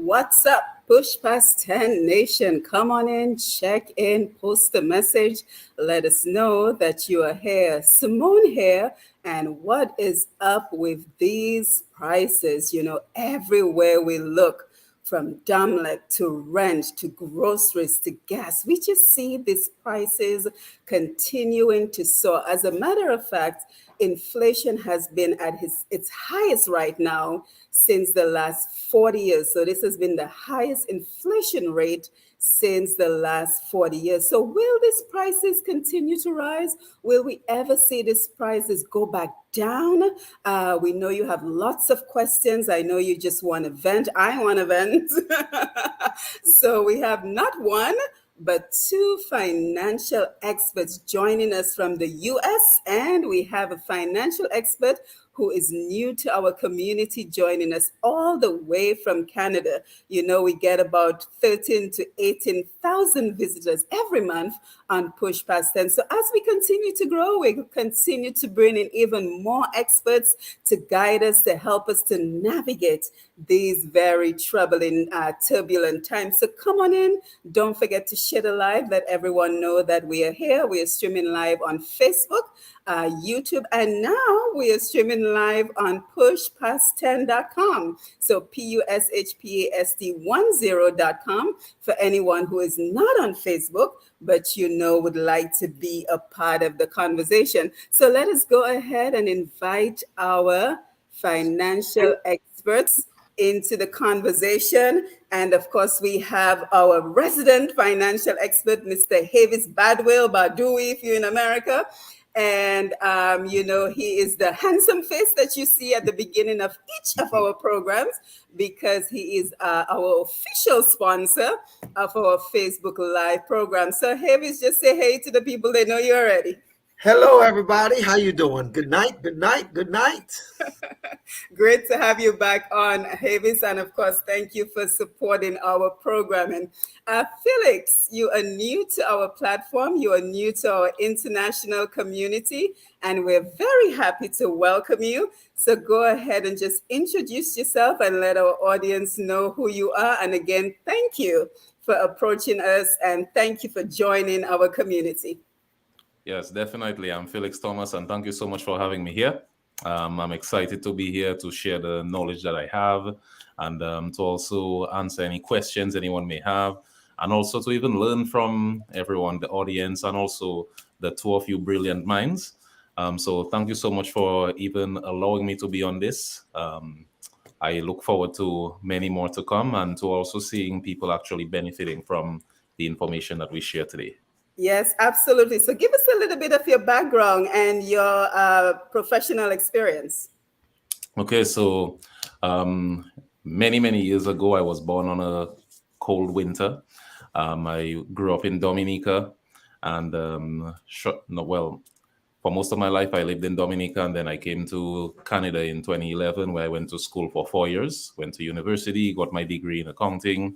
What's up, Push Past 10 Nation? Come on in, check in, post a message. Let us know that you are here. Simone here. And what is up with these prices? You know, everywhere we look, from DOMLEC to rent to groceries to gas, we just see these prices continuing to soar. As a matter of fact, inflation has been at its highest right now since the last 40 years. So this has been the highest inflation rate since the last 40 years. So will these prices continue to rise? Will we ever see these prices go back down? We know you have lots of questions. I know you just want to vent. I want to vent. So we have not one, but two financial experts joining us from the US, and we have a financial expert who is new to our community joining us all the way from Canada. You know, we get about 13 to 18,000 visitors every month on Push Past 10. So as we continue to grow, we continue to bring in even more experts to guide us, to help us to navigate these very troubling, turbulent times. So come on in. Don't forget to share the live. Let everyone know that we are here. We are streaming live on Facebook, YouTube, and now we are streaming live on pushpast10.com. So pushpast10.com for anyone who is not on Facebook, but you know would like to be a part of the conversation. So let us go ahead and invite our financial experts into the conversation. And of course, we have our resident financial expert, Mr. Havis Badwell, if you're in America. And, you know, he is the handsome face that you see at the beginning of each of our programs because he is our official sponsor of our Facebook Live program. So, Havis, just say hey to the people. They know you're ready. Hello, everybody. How you doing? Good night, good night, good night. Great to have you back on, Havis. And of course, thank you for supporting our programming. Felix, you are new to our platform. You are new to our international community, and we're very happy to welcome you. So go ahead and just introduce yourself and let our audience know who you are. And again, thank you for approaching us, and thank you for joining our community. Yes, definitely. I'm Felix Thomas, and thank you so much for having me here. I'm excited to be here to share the knowledge that I have and to also answer any questions anyone may have, and also to even learn from everyone, the audience, and also the two of you brilliant minds. So thank you so much for even allowing me to be on this. I look forward to many more to come and to also seeing people actually benefiting from the information that we share today. Yes, absolutely. So give us a little bit of your background and your professional experience. Okay, so many years ago, I was born on a cold winter. I grew up in Dominica, and no, well, for most of my life, I lived in Dominica, and then I came to Canada in 2011, where I went to school for 4 years, went to university, got my degree in accounting,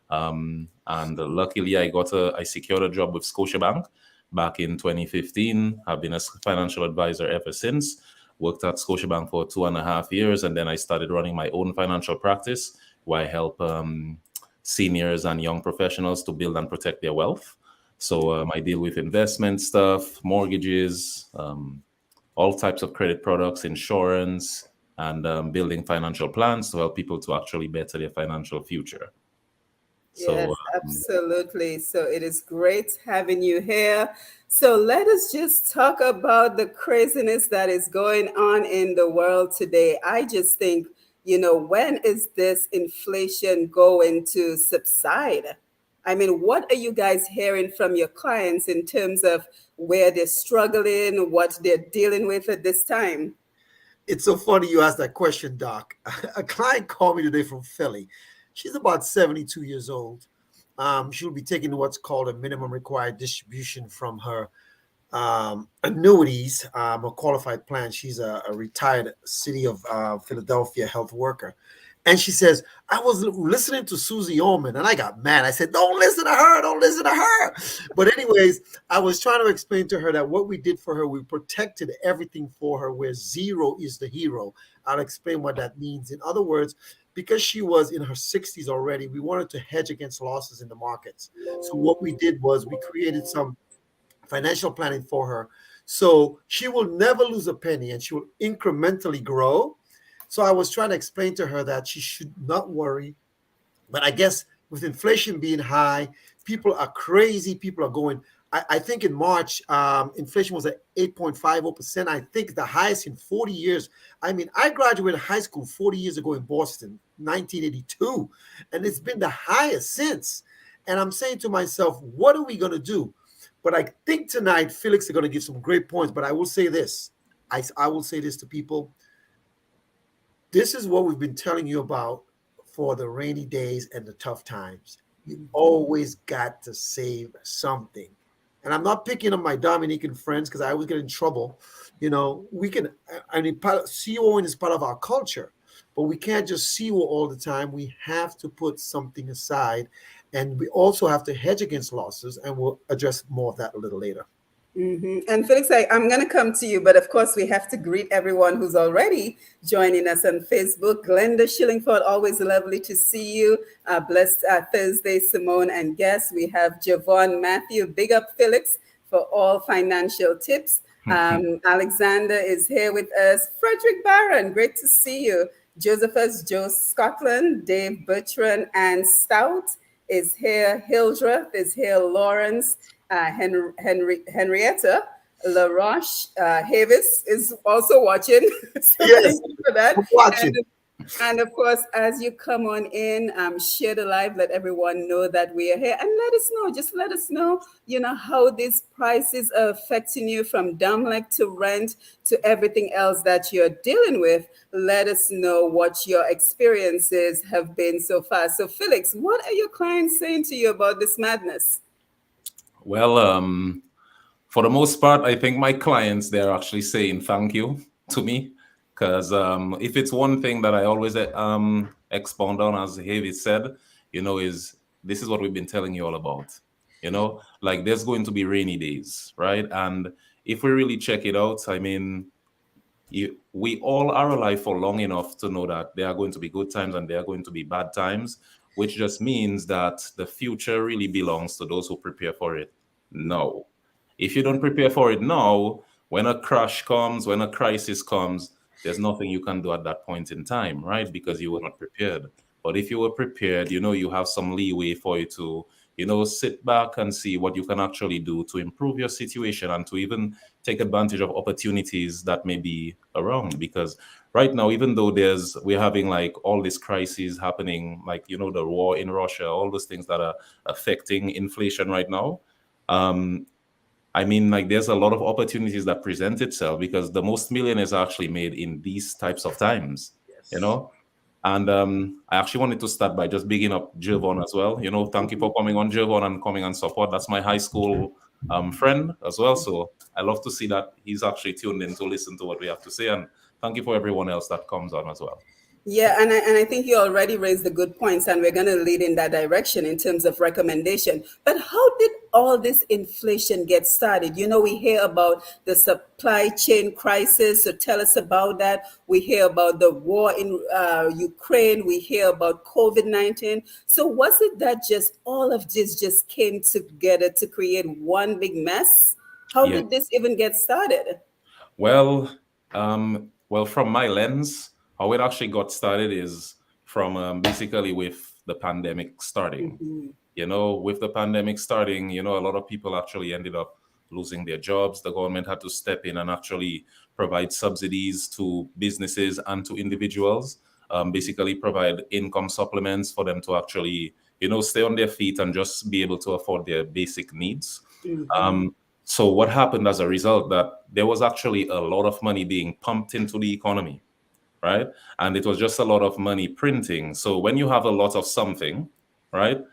and luckily I secured a job with Scotiabank back in 2015. I've been a financial advisor ever since. Worked at Scotiabank for 2.5 years, and then I started running my own financial practice where I help seniors and young professionals to build and protect their wealth. So I deal with investment stuff, mortgages, all types of credit products, insurance, and building financial plans to help people to actually better their financial future. Yes, So absolutely. So it is great having you here. So let us just talk about the craziness that is going on in the world today. I just think, when is this inflation going to subside? I mean, what are you guys hearing from your clients in terms of where they're struggling, what they're dealing with at this time? It's so funny you asked that question, Doc. A client called me today from Philly. She's about 72 years old. She'll be taking what's called a minimum required distribution from her annuities, a qualified plan. She's a retired city of Philadelphia health worker. And she says, I was listening to Susie Orman and I got mad. I said, don't listen to her. Don't listen to her. But anyways, I was trying to explain to her that what we did for her, we protected everything for her where zero is the hero. I'll explain what that means. In other words, because she was in her 60s already, we wanted to hedge against losses in the markets. So what we did was we created some financial planning for her. So she will never lose a penny and she will incrementally grow. So I was trying to explain to her that she should not worry. But I guess with inflation being high, people are crazy. People are going. I think in March, inflation was at 8.50%. I think the highest in 40 years. I mean, I graduated high school 40 years ago in Boston, 1982, and it's been the highest since. And I'm saying to myself, what are we going to do? But I think tonight, Felix is going to give some great points. But I will say this. I will say this to people. This is what we've been telling you about for the rainy days and the tough times. You always got to save something. And I'm not picking on my Dominican friends because I always get in trouble. We can, I mean, COing is part of our culture, but we can't just CO all the time. We have to put something aside. And we also have to hedge against losses. And we'll address more of that a little later. And Felix, I'm going to come to you, but of course, we have to greet everyone who's already joining us on Facebook. Glenda Shillingford, always lovely to see you. Blessed Thursday, Simone and guests. We have Javon Matthew. Big up, Felix, for all financial tips. Alexander is here with us. Frederick Barron, great to see you. Josephus Joe Scotland, Dave Bertrand, and Stout is here. Hildreth is here. Lawrence. Henrietta LaRoche Havis is also watching. So Yes, thank you for that. I'm watching. And of course, as you come on in, share the live, let everyone know that we are here, and let us know. Just let us know, how these prices are affecting you, from DOMLEC to rent to everything else that you're dealing with. Let us know what your experiences have been so far. So, Felix, what are your clients saying to you about this madness? Well, for the most part, I think my clients, they're actually saying thank you to me. Because if it's one thing that I always expound on, as Havy said, is this is what we've been telling you all about. Like there's going to be rainy days, right? And if we really check it out, I mean, we all are alive for long enough to know that there are going to be good times and there are going to be bad times, which just means that the future really belongs to those who prepare for it now. If you don't prepare for it now, when a crash comes, when a crisis comes, there's nothing you can do at that point in time, right? Because you were not prepared. But if you were prepared, you have some leeway for you to, sit back and see what you can actually do to improve your situation and to even take advantage of opportunities that may be around. Because right now, even though we're having like all these crises happening, like the war in Russia, all those things that are affecting inflation right now. Um, I mean, like there's a lot of opportunities that present itself because the most millionaires are actually made in these types of times, you Yes. know. And I actually wanted to start by just bigging up Jervon as well. Thank you for coming on, Jervon, and coming and support. That's my high school friend as well. So I love to see that he's actually tuned in to listen to what we have to say. And thank you for everyone else that comes on as well. Yeah, and I think you already raised the good points, and we're going to lead in that direction in terms of recommendation. But how did all this inflation get started? We hear about the supply chain crisis, so tell us about that. We hear about the war in Ukraine, we hear about COVID-19. So was it that just all of this just came together to create one big mess? How Yeah. did this even get started? Well, from my lens, how it actually got started is from basically with the pandemic starting. With the pandemic starting, a lot of people actually ended up losing their jobs. The government had to step in and actually provide subsidies to businesses and to individuals, basically provide income supplements for them to actually, stay on their feet and just be able to afford their basic needs. So what happened as a result that there was actually a lot of money being pumped into the economy, right? And it was just a lot of money printing. So when you have a lot of something, right?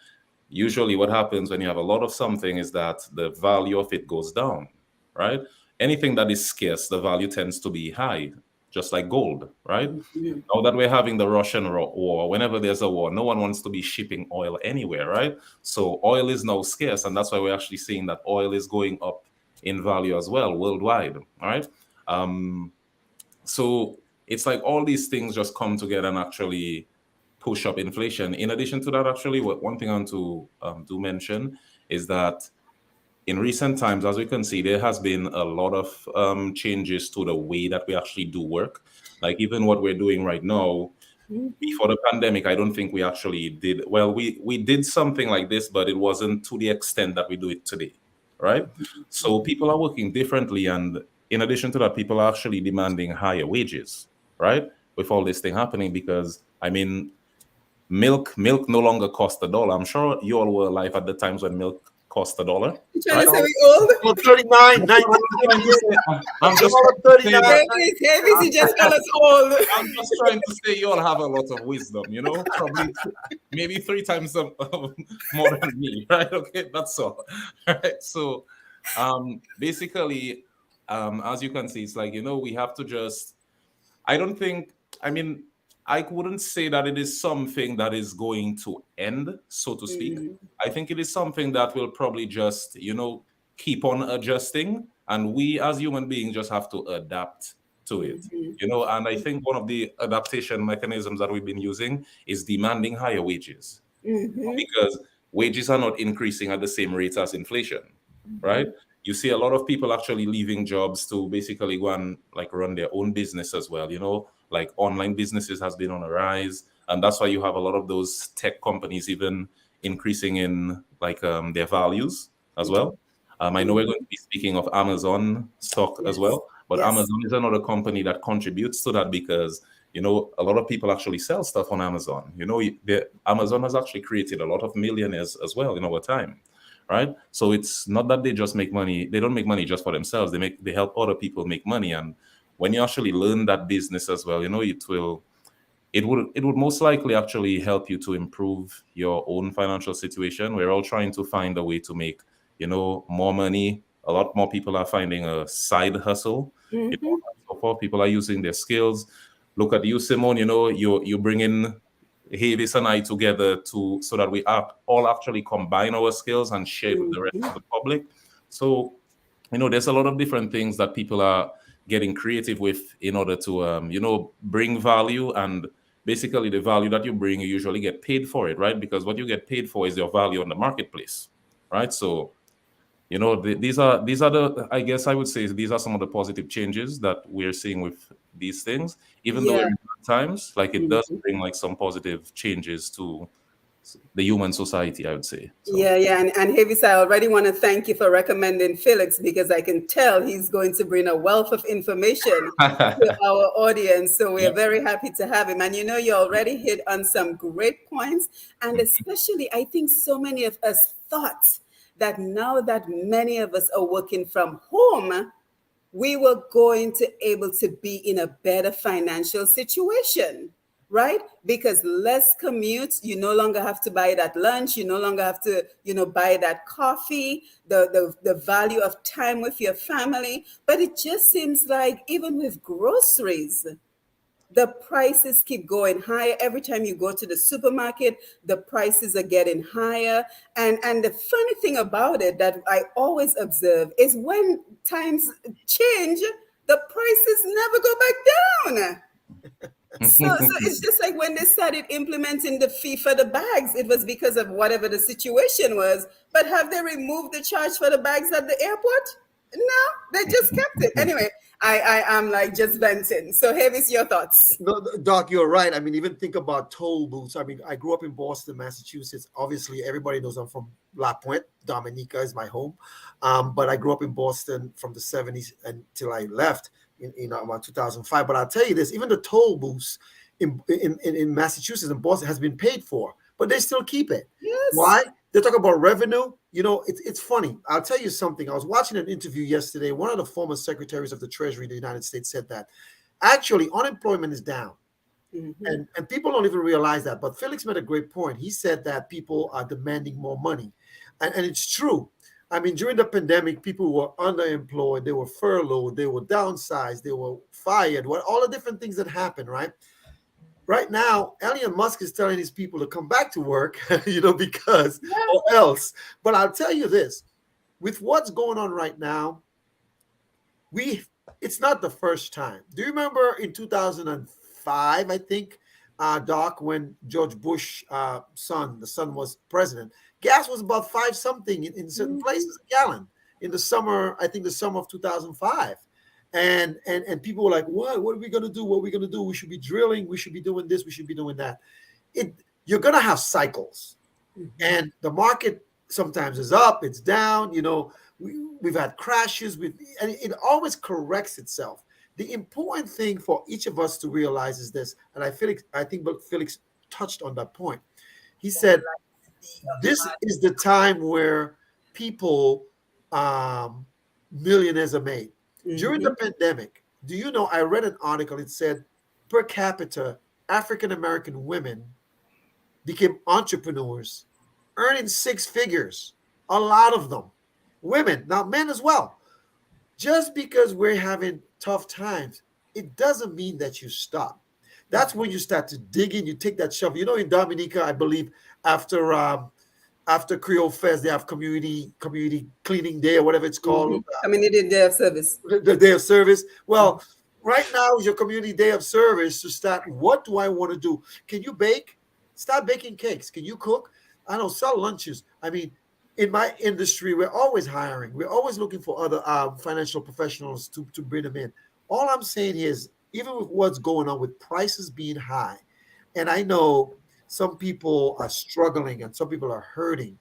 Usually what happens when you have a lot of something is that the value of it goes down, right? Anything that is scarce, the value tends to be high, just like gold, right? Now that we're having the Russian war, whenever there's a war, no one wants to be shipping oil anywhere, right? So oil is now scarce, and that's why we're actually seeing that oil is going up in value as well worldwide, all right? So it's like all these things just come together and actually push up inflation. In addition to that, actually, one thing I want to do mention is that in recent times, as we can see, there has been a lot of changes to the way that we actually do work. Like even what we're doing right now, before the pandemic, I don't think we actually did well. We did something like this, but it wasn't to the extent that we do it today, right? So people are working differently, and in addition to that, people are actually demanding higher wages, right? With all this thing happening, because I mean, milk no longer cost $1. I'm sure you all were alive at the times when milk cost $1, You trying right? to say we old? Well, 39, That's what I'm trying to say. I'm just Well, trying to say 39. that. Davis, he just call us old. I'm just trying to say you all have a lot of wisdom, probably maybe three times more than me, right? Okay, that's all. Right. So basically, as you can see, it's like, we have to just, I don't think, I mean, I wouldn't say that it is something that is going to end, so to speak. I think it is something that will probably just, keep on adjusting. And we as human beings just have to adapt to it. And I think one of the adaptation mechanisms that we've been using is demanding higher wages because wages are not increasing at the same rate as inflation, right? You see a lot of people actually leaving jobs to basically go and like run their own business as well. Like online businesses has been on a rise, and that's why you have a lot of those tech companies even increasing in like their values as well. I know we're going to be speaking of Amazon stock as Yes. well, but Yes. Amazon is another company that contributes to that because a lot of people actually sell stuff on Amazon. Amazon has actually created a lot of millionaires as well in our time, right? So it's not that they just make money. They don't make money just for themselves. They help other people make money. And when you actually learn that business as well, it would most likely actually help you to improve your own financial situation. We're all trying to find a way to make, more money. A lot more people are finding a side hustle. So far, people are using their skills. Look at you, Simone. You bring in Havis and I together so that we all actually combine our skills and share it with the rest of the public. So there's a lot of different things that people are getting creative with in order to bring value, and basically the value that you bring, you usually get paid for it, right? Because what you get paid for is your value on the marketplace, right? So these are the, I guess I would say, these are some of the positive changes that we're seeing with these things, even though Yeah. we're in bad times, like it does bring like some positive changes to the human society, I would say. So. Yeah. And Havis, I already want to thank you for recommending Felix, because I can tell he's going to bring a wealth of information to our audience. So we're very happy to have him. And you already hit on some great points. And especially, I think so many of us thought that now that many of us are working from home, we were going to able to be in a better financial situation, right? Because less commutes, you no longer have to buy that lunch, you no longer have to, buy that coffee, the value of time with your family. But it just seems like even with groceries, the prices keep going higher. Every time you go to the supermarket, the prices are getting higher. And the funny thing about it that I always observe is when times change, the prices never go back down. So it's just like when they started implementing the fee for the bags, it was because of whatever the situation was. But have they removed the charge for the bags at the airport? No, they just kept it. Anyway, I am like just venting. So Havis, your thoughts? No, Doc, you're right. I mean, even think about toll booths. I mean, I grew up in Boston, Massachusetts. Obviously, everybody knows I'm from La Pointe. Dominica is my home. But I grew up in Boston from the 70s until I left in about 2005. But I'll tell you this, even the toll booths in Massachusetts and Boston has been paid for, but they still keep it. Yes. Why? They talk about revenue. It's funny. I'll tell you something. I was watching an interview yesterday. One of the former secretaries of the Treasury of the United States said that actually unemployment is down. And people don't even realize that. But Felix made a great point. He said that people are demanding more money. And it's true. I mean, during the pandemic, people were underemployed. They were furloughed. They were downsized. They were fired. All the different things that happened, right? Right now, Elon Musk is telling his people to come back to work, because or else. But I'll tell you this, with what's going on right now, it's not the first time. Do you remember in 2005, I think, Doc, when George Bush the son was president, gas was about 5 something in certain places a gallon in the summer, I think the summer of 2005. And people were like, what are we going to do? What are we going to do? We should be drilling. We should be doing this. We should be doing that. You're going to have cycles. And the market sometimes is up, it's down. We've had crashes. And it always corrects itself. The important thing for each of us to realize is this, and I think Felix touched on that point. He said, this is the time where people, millionaires are made. During the pandemic, do you know, I read an article, it said per capita, African-American women became entrepreneurs, earning 6 figures, a lot of them. Women, now men as well. Just because we're having tough times, it doesn't mean that you stop. That's when you start to dig in, you take that shovel. In Dominica, I believe after Creole Fest, they have community cleaning day or whatever it's called. Community day of service. The day of service. Well, right now is your community day of service to start. What do I want to do? Can you bake? Start baking cakes. Can you cook? I don't sell lunches. I mean, in my industry, we're always hiring. We're always looking for other financial professionals to bring them in. All I'm saying is, even with what's going on with prices being high, and I know some people are struggling and some people are hurting,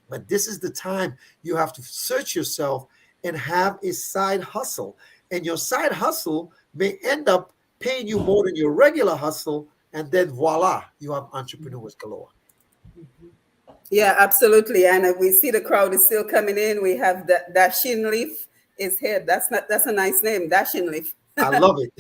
but this is the time you have to search yourself and have a side hustle. And your side hustle may end up paying you more than your regular hustle. And then voila, you have entrepreneurs galore. Yeah, absolutely. And we see the crowd is still coming in. We have Dashin Leaf is here. That's a nice name, Dashin Leaf. I love it.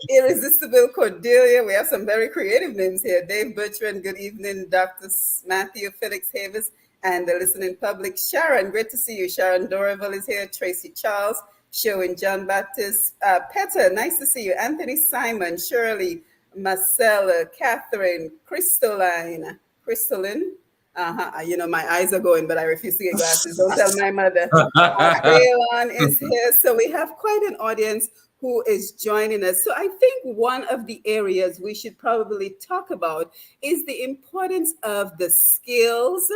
Irresistible Cordelia. We have some very creative names here. Dave Bertrand, good evening. Dr. Matthew Felix Havis, and the listening public. Sharon, great to see you. Sharon Doreville is here. Tracy Charles, showing John Baptist. Petter, nice to see you. Anthony Simon, Shirley, Marcella, Catherine, Crystalline. My eyes are going, but I refuse to get glasses. Don't tell my mother. Raylon is here. So we have quite an audience who is joining us. So I think one of the areas we should probably talk about is the importance of the skills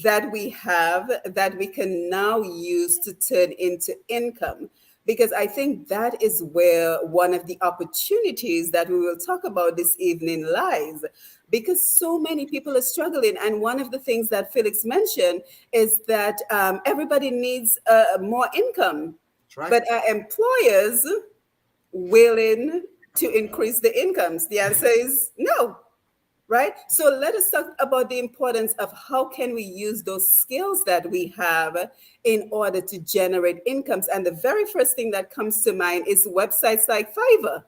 that we have that we can now use to turn into income. because I think that is where one of the opportunities that we will talk about this evening lies. Because so many people are struggling. And one of the things that Felix mentioned is that everybody needs more income. That's right. But are employers willing to increase the incomes? The answer is no, right? So let us talk about the importance of how can we use those skills that we have in order to generate incomes. And the very first thing that comes to mind is websites like Fiverr,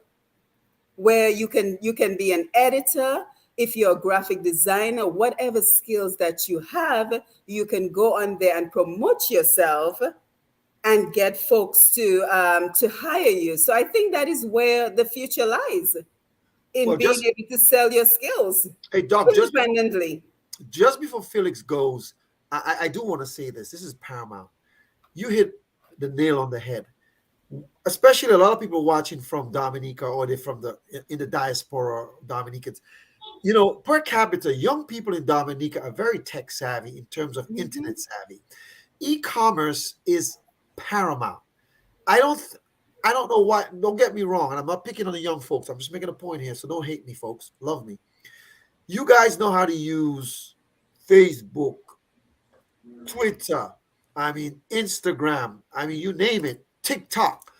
where you can be an editor. If you're a graphic designer, whatever skills that you have, you can go on there and promote yourself and get folks to hire you. So I think that is where the future lies, in Well, being just able to sell your skills hey, Doc, independently. just before Felix goes, I do want to say this. This is paramount. You hit the nail on the head. Especially a lot of people watching from Dominica, or they're from the in the diaspora Dominicans. You know, per capita, young people in Dominica are very tech savvy in terms of internet savvy. E-commerce is paramount. I don't I don't know why. Don't get me wrong, and I'm not picking on the young folks. I'm just making a point here, so don't hate me, folks. Love me. You guys know how to use Facebook, Twitter, I mean Instagram, I mean you name it, TikTok.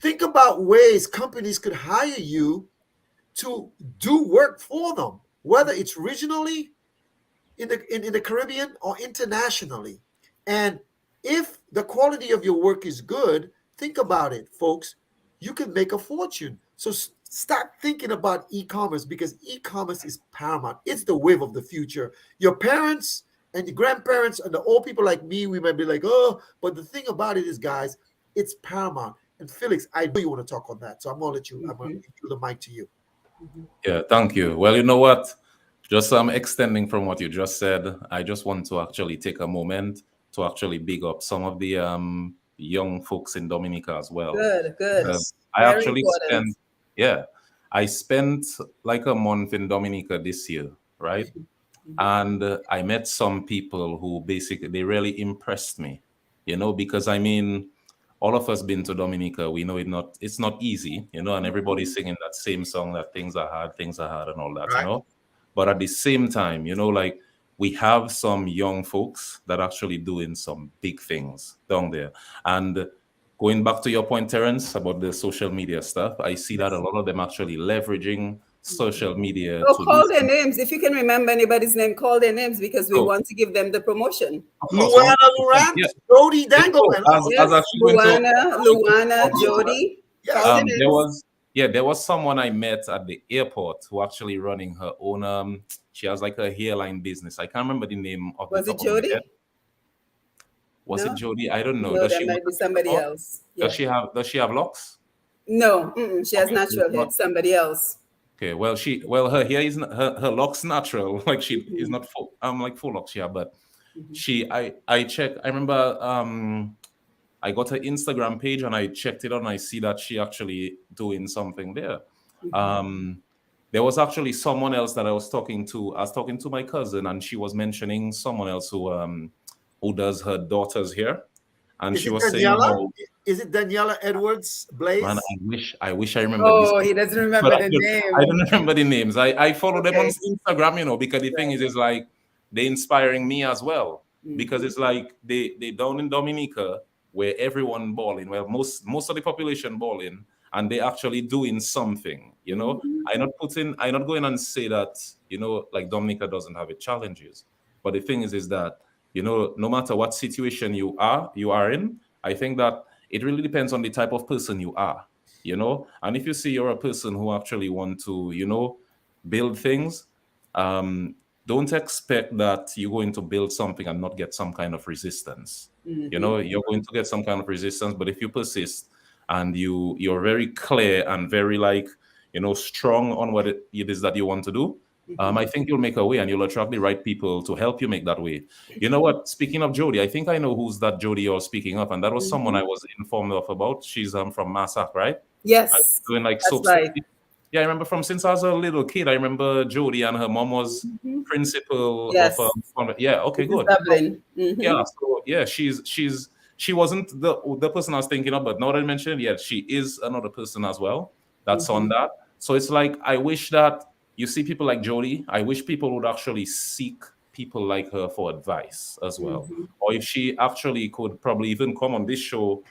Think about ways companies could hire you to do work for them, whether it's regionally in the Caribbean or internationally. And if the quality of your work is good, think about it, folks. You can make a fortune. So start thinking about e-commerce, because e-commerce is paramount. It's the wave of the future. Your parents and your grandparents and the old people like me, we might be like, oh, but the thing about it is, guys, it's paramount. And Felix, I know you want to talk on that, so I'm gonna give the mic to you. Yeah, thank you. Well, you know what? Just extending from what you just said, I just want to actually take a moment to actually big up some of the young folks in Dominica as well. Good, good. Yes. I Very actually important. spent, yeah, I spent like a month in Dominica this year, right? And I met some people who basically they really impressed me, because I mean, all of us been to Dominica, we know it's not easy, and everybody's singing that same song that things are hard and all that. Right. But at the same time, like we have some young folks that actually doing some big things down there. And going back to your point, Terence, about the social media stuff, I see that a lot of them actually leveraging social media Oh, to do call their some. names. If you can remember anybody's name, call their names, because we So, want to give them the promotion. of course, Luana Lurant, yeah. Jody So, Dangle, and as, all. as Yes, actually going to Luana, Jody. Yes. Call their there names. was there was someone I met at the airport who actually running her own she has like a hairline business. I can't remember the name of the Was it top of my head. Jody? Was it No, Jody? I don't know. no, Does that she work might be at the somebody airport? else. Does Yeah. she have locks? No, she has Okay, so it's natural hair. not Somebody else. okay. Well her hair is her locks natural. Like she is not full like full locks, yeah, but I check. I remember I got her Instagram page and I checked it out and I see that she actually doing something there. There was actually someone else that I was talking to. I was talking to my cousin and she was mentioning someone else who does her daughter's hair. And Is she it was saying Daniela? how, Is it Daniela Edwards man, Blaze? I wish I remembered this, Oh, he doesn't but remember the I name. don't remember the names. I follow them on Okay. Instagram, because the thing is like they inspiring me as well. Because it's like they down in Dominica where everyone balling, well, most of the population balling, and they actually doing something. I not going and say that, like Dominica doesn't have its challenges. But the thing is that, no matter what situation you are in, I think that it really depends on the type of person you are. And if you see you're a person who actually want to, build things, um, don't expect that you're going to build something and not get some kind of resistance. You're going to get some kind of resistance, but if you persist and you're very clear and very like, strong on what it is that you want to do, I think you'll make a way and you'll attract the right people to help you make that way. You know what? Speaking of Jody, I think I know who's that Jody you're speaking of, and that was someone I was informed of about. She's from Massac, right? And Yes, doing like that's soap. right. Yeah, I remember from since I was a little kid. I remember Jody and her mom was principal of Yes, yeah. Okay, this is good. Dublin. Yeah, so yeah, she's she wasn't the person I was thinking of, but now that I mentioned it, yeah, she is another person as well that's on that. So it's like I wish that you see people like Jody. I wish people would actually seek people like her for advice as well, or if she actually could probably even come on this show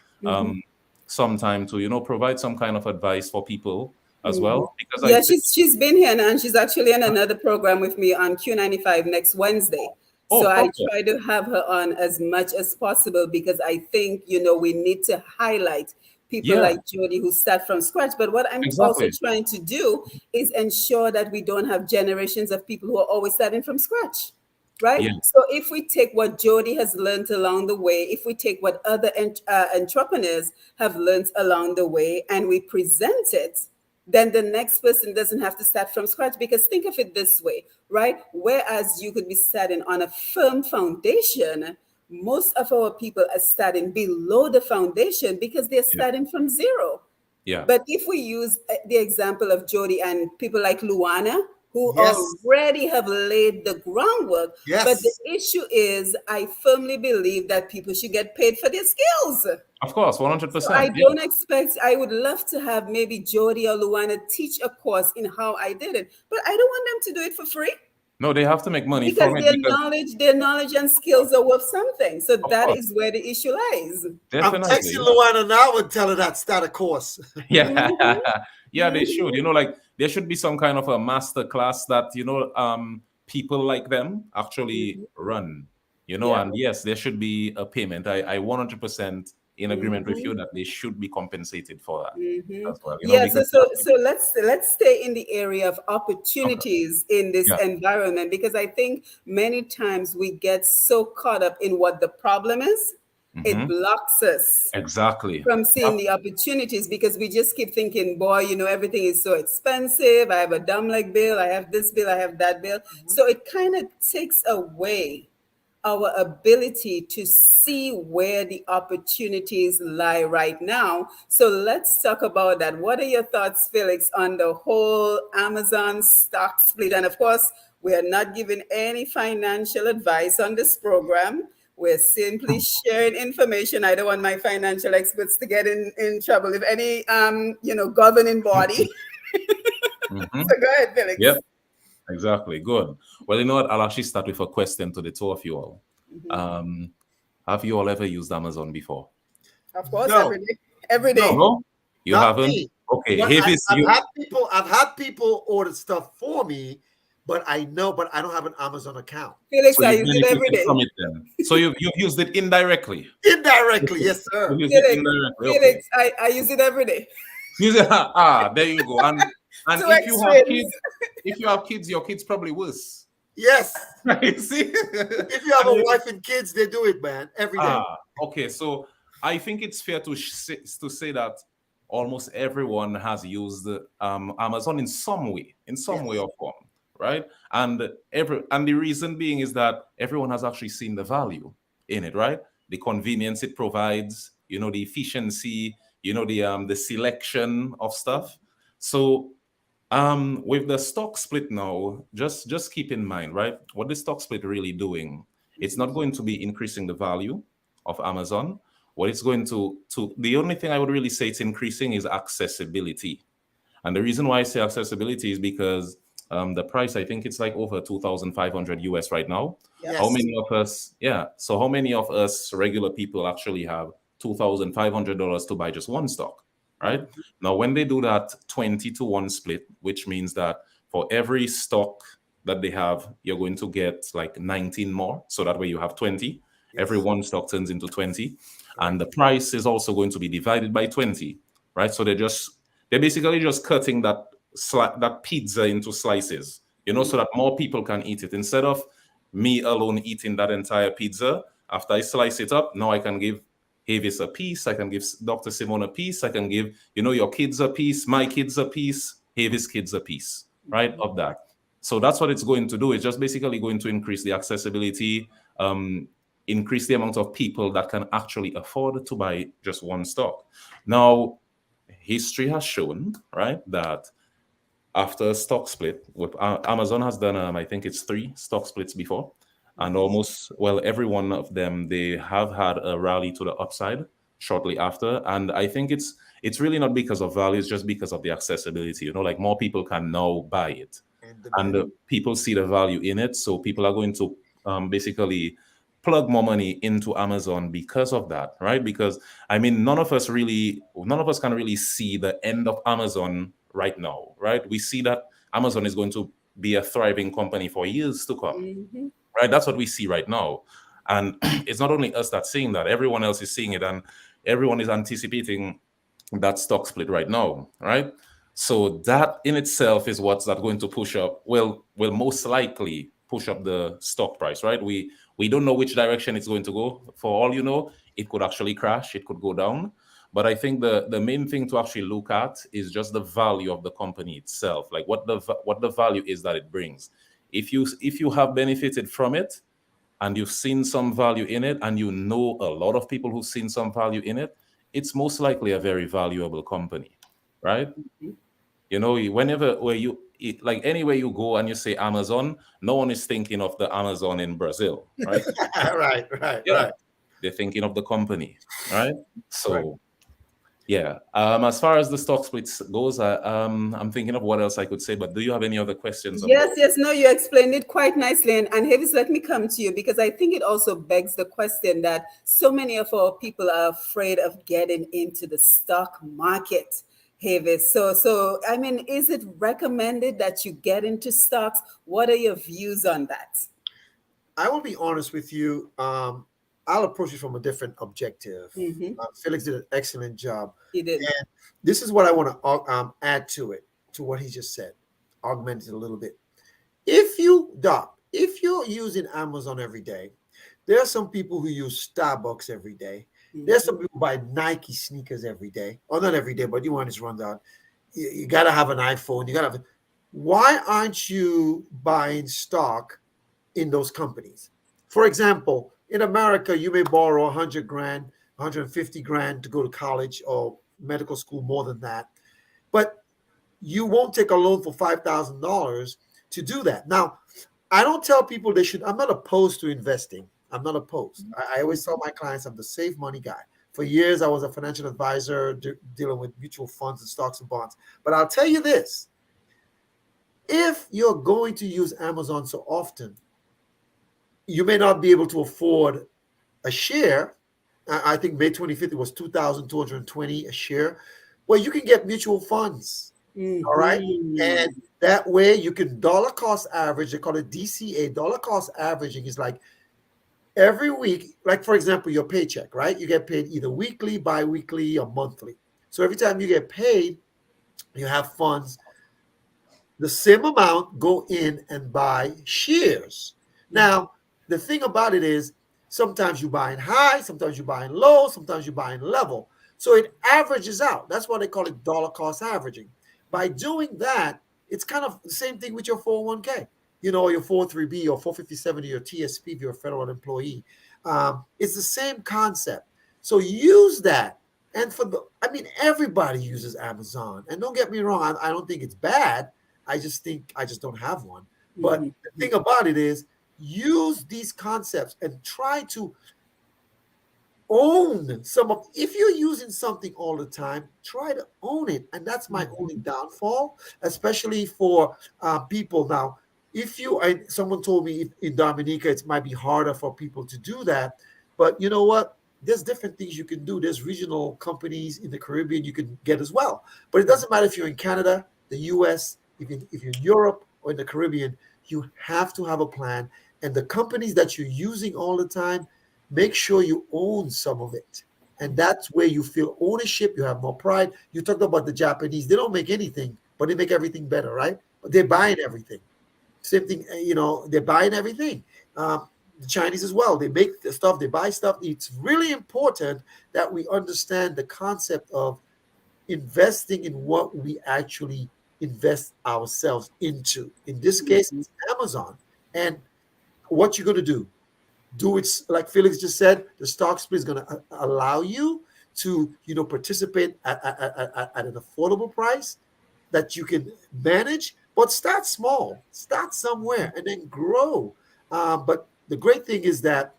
sometime to provide some kind of advice for people as well, because I Yeah, think she's been here now, and she's actually in another program with me on Q95 next Wednesday. So oh I perfect try to have her on as much as possible because I think, we need to highlight people yeah like Jody who start from scratch. But what I'm also exactly trying to do is ensure that we don't have generations of people who are always starting from scratch. Right? yeah So if we take what Jody has learned along the way, if we take what other entrepreneurs have learned along the way and we present it, then the next person doesn't have to start from scratch. Because think of it this way, right? Whereas you could be starting on a firm foundation, most of our people are starting below the foundation because they're yeah starting from zero. yeah But if we use the example of Jody and people like Luana, who Yes. already have laid the groundwork, but the Yes. issue is, I firmly believe that people should get paid for their skills. of course So I 100% yeah don't expect, I would love to have maybe Jody or Luana teach a course in how I did it, but I don't want them to do it for free no they have to make money because from it because their knowledge and skills are worth something. So of that course is where the issue lies. I'm definitely texting yeah. Luana now and tell her that start a course. Yeah, Mhm, yeah, they mhm, should. Like there should be some kind of a master class that people like them actually mhm. run. Yeah. And yes, there should be a payment. I 100% in agreement with you Mhm. that they should be compensated for that as well. Yeah, Because so let's stay in the area of okay, opportunities in this yeah, environment because I think many times we get so caught up in what the problem is, it hmm blocks us exactly. from seeing Yep. the opportunities because we just keep thinking, boy, everything is so expensive. I have a DOMLEC bill, I have this bill, I have that bill. So it kind of takes away our ability to see where the opportunities lie right now. So let's talk about that. What are your thoughts, Felix, on the whole Amazon stock split? And of course, we are not giving any financial advice on this program. We're simply sharing information. I don't want my financial experts to get in trouble. If any, governing body. hmm So go ahead, Felix. Yep. Exactly. Good. Well, you know what? I'll actually start with a question to the two of you all. Um, have you all ever used Amazon before? Of course, No, every day. Every no, day. No, you not haven't. me. Okay, But Havis, you. I've had people order stuff for me, but I don't have an Amazon account. Felix, So I you've use it every benefited day. from it then. So you've used it indirectly. Indirectly, Okay. yes, sir. You've used it Felix, indirectly. Okay. Felix, I use it every day. Use it. There you go. And Two if you have extremes. kids, your kids probably worse. Yes. Right? See? If you have a And wife and kids, they do it, man, every day. okay. So I think it's fair to say that almost everyone has used Amazon in some way Yes. or form, right? And the reason being is that everyone has actually seen the value in it, right? The convenience it provides, the efficiency, the selection of stuff. So with the stock split now, just keep in mind, right? What the stock split really doing, it's not going to be increasing the value of Amazon. What it's going to the only thing I would really say it's increasing is accessibility. And the reason why I say accessibility is because the price, I think it's like over 2,500 US right now. Yep. How Yes. many of us, yeah, so how many of us regular people actually have $2,500 to buy just one stock, right? Now, when they do that 20-to-1 split, which means that for every stock that they have, you're going to get like 19 more. So that way you have 20. Every Yes. one stock turns into 20. And Correct. the price is also going to be divided by 20, right? So they're basically just cutting that pizza into slices, so that more people can eat it. Instead of me alone eating that entire pizza, after I slice it up, now I can give Havis a piece, I can give Dr. Simone a piece, I can give, your kids a piece, my kids a piece, Havis kids a piece, right, of that. So that's what it's going to do. It's just basically going to increase the accessibility, increase the amount of people that can actually afford to buy just one stock. Now, history has shown, right, that after a stock split, with Amazon has done, I think it's 3 stock splits before, And almost, well, every one of them, they have had a rally to the upside shortly after. And I think it's really not because of value, it's just because of the accessibility. Like more people can now buy it, And and demand. people see the value in it. So people are going to basically plug more money into Amazon because of that, right? Because I mean, none of us can really see the end of Amazon right now, right? We see that Amazon is going to be a thriving company for years to come, Mm-hmm. right? That's what we see right now. And it's not only us that's seeing that, everyone else is seeing it, and everyone is anticipating that stock split right now, right? So that in itself is what's that going to push up, will most likely push up the stock price, right? We don't know which direction it's going to go. For all you know, it could actually crash, it could go down. But I think the main thing to actually look at is just the value of the company itself, like what the value is that it brings. If you have benefited from it, and you've seen some value in it, and you know a lot of people who've seen some value in it, it's most likely a very valuable company, right? Whenever where like anywhere you go and you say Amazon, no one is thinking of the Amazon in Brazil, right? Right, right, Yeah, right. they're thinking of the company, right? Correct. So yeah. As far as the stock splits goes, I'm thinking of what else I could say. But do you have any other questions Yes, about? yes, no, you explained it quite nicely. And Havis, let me come to you because I think it also begs the question that so many of our people are afraid of getting into the stock market. Havis. So I mean, is it recommended that you get into stocks? What are your views on that? I will be honest with you. I'll approach it from a different objective. Mm-hmm. Felix did an excellent job. He did. And this is what I want to add to it, to what he just said, augment it a little bit. If you're using Amazon every day, there are some people who use Starbucks every day. There's some Mm-hmm. people who buy Nike sneakers every day. Or not every day, but you want this runs out. You got to have an iPhone. You got to have. Why aren't you buying stock in those companies? For example, in America, you may borrow 100 grand, 150 grand to go to college or medical school, more than that. But you won't take a loan for $5,000 to do that. Now, I don't tell people they should. I'm not opposed to investing. I'm not opposed. I always tell my clients I'm the save money guy. For years, I was a financial advisor dealing with mutual funds and stocks and bonds. But I'll tell you this: if you're going to use Amazon so often, you may not be able to afford a share. I think May 25th it was 2,220 a share. Well, you can get mutual funds. All right. And Mm-hmm. that way you can dollar cost average. They call it DCA. Dollar cost averaging is like every week, like for example, your paycheck, right? You get paid either weekly, bi-weekly, or monthly. So every time you get paid, you have funds, the same amount go in and buy shares. Now, the thing about it is sometimes you buy in high, sometimes you buy in low, sometimes you buy in level. So it averages out. That's why they call it dollar cost averaging. By doing that, it's kind of the same thing with your 401k, your 403b or 457 or your TSP if you're a federal employee. It's the same concept. So use that. And I mean, everybody uses Amazon. And don't get me wrong, I don't think it's bad. I just think I just don't have one. But the Mm-hmm. thing about it is, use these concepts and try to own some of. If you're using something all the time, try to own it. And that's my only downfall, especially for people now. If you, someone told me in Dominica, it might be harder for people to do that. But you know what? There's different things you can do. There's regional companies in the Caribbean you can get as well. But it doesn't matter if you're in Canada, the US, if you're in Europe or in the Caribbean, you have to have a plan. And the companies that you're using all the time, make sure you own some of it. And that's where you feel ownership, you have more pride. You talked about the Japanese, they don't make anything, but they make everything better, right? But they're buying everything. Same thing, they're buying everything. The Chinese as well, they make the stuff, they buy stuff. It's really important that we understand the concept of investing in what we actually invest ourselves into. In this case, Mm-hmm. it's Amazon. And what you're going to do it like Felix just said. The stock split is going to allow you to participate at an affordable price that you can manage. But start small, start somewhere, and then grow. But the great thing is that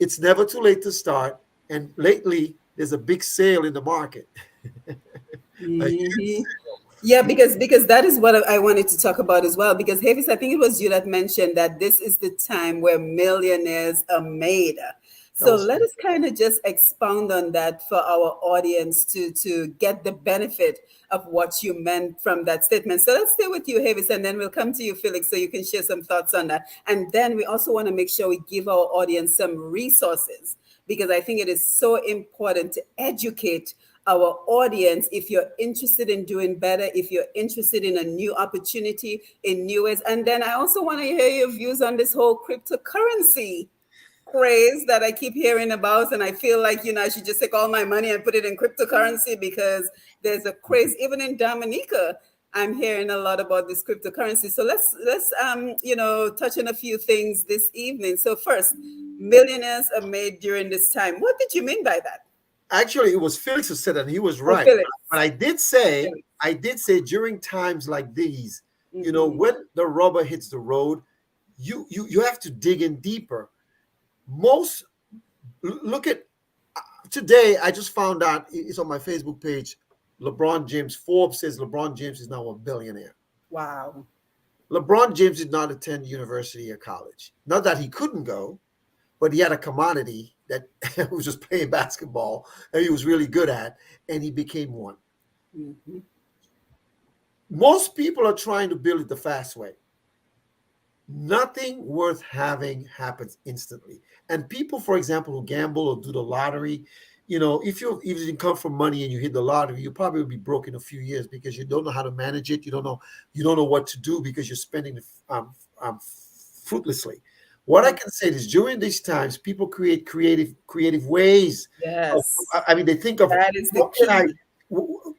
it's never too late to start. And lately, there's a big sale in the market. A huge Mhm. sale. Yeah, because that is what I wanted to talk about as well. Because Havis, I think it was you that mentioned that this is the time where millionaires are made. That So was let us kind of just expound on that for our audience to get the benefit of what you meant from that statement. So let's stay with you, Havis, and then we'll come to you, Felix, so you can share some thoughts on that. And then we also want to make sure we give our audience some resources because I think it is so important to educate our audience if you're interested in doing better, if you're interested in a new opportunity in new ways. And then I also want to hear your views on this whole cryptocurrency craze that I keep hearing about. And I feel like, I should just take all my money and put it in cryptocurrency because there's a craze. Even in Dominica, I'm hearing a lot about this cryptocurrency. So let's touch on a few things this evening. So first, millionaires are made during this time. What did you mean by that? actually, it was Felix who said that, and he was Oh, right. Felix. But Felix. I did say during times like these, Mhm. when the rubber hits the road, you have to dig in deeper. Most look at today. I just found out it's on my Facebook page. LeBron James, Forbes says LeBron James is now a billionaire. Wow. LeBron James did not attend university or college. Not that he couldn't go, but he had a commodity that was just playing basketball and he was really good at, and he became one. Mhm. Most people are trying to build it the fast way. Nothing worth having happens instantly. And people, for example, who gamble or do the lottery, if you come from money and you hit the lottery, you probably will be broke in a few years because you don't know how to manage it. You don't know what to do because you're spending it fruitlessly. What I Mm. can say is during these times, people create creative ways. Of, Yes, I mean, they think of that is the what can key.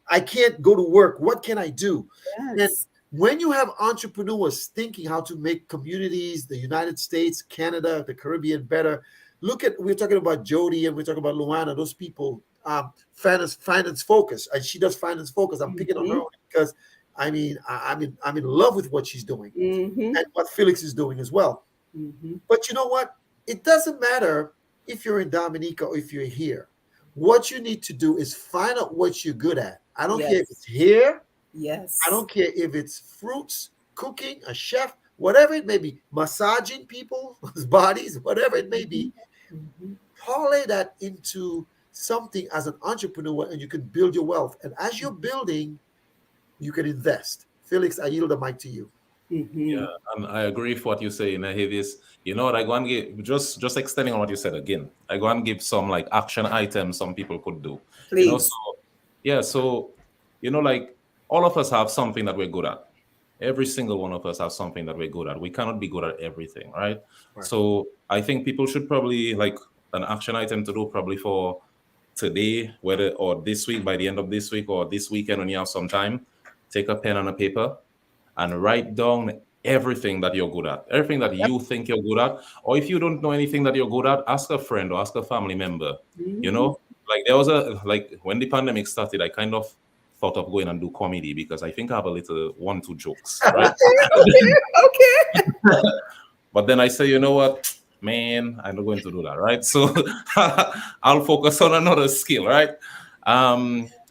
I can't go to work. What can I do? And Yes. when you have entrepreneurs thinking how to make communities, the United States, Canada, the Caribbean better, we're talking about Jody and we're talking about Luana, those people, finance focus, and she does finance focus. I'm picking on her Mhm. only because I mean, I'm in love with what she's doing Mhm. and what Felix is doing as well. Mhm. But you know what? It doesn't matter if you're in Dominica or if you're here. What you need to do is find out what you're good at. I don't care if Yes. it's here, I Yes. don't care if it's fruits, cooking, a chef, whatever it may be, massaging people's bodies, whatever it may Mhm. be. Mhm. Parlay that into something as an entrepreneur and you can build your wealth. And as you're building, you can invest. Felix, I yield the mic to you. Yeah, Mhm. and I agree with what you say, Havis. You know what? I go and give just extending on what you said again. I go and give some like action items some people could do. So Please. yeah, so like all of us have something that we're good at. Every single one of us have something that we're good at. We cannot be good at everything, right? Right. So I think people should probably like an action item to do probably for today, whether or this week, by the end of this week, or this weekend when you have some time, take a pen and a paper and write down everything that you're good at, everything that Yep. you think you're good at. Or if you don't know anything that you're good at, ask a friend or ask a family member. You Mhm. know, like there was like when the pandemic started, I kind of thought of going and do comedy because I think I have a little one, two jokes, right? Okay. Okay. Okay. But then I say, you know what, man, I'm not going to do that, right? So I'll focus on another skill, right?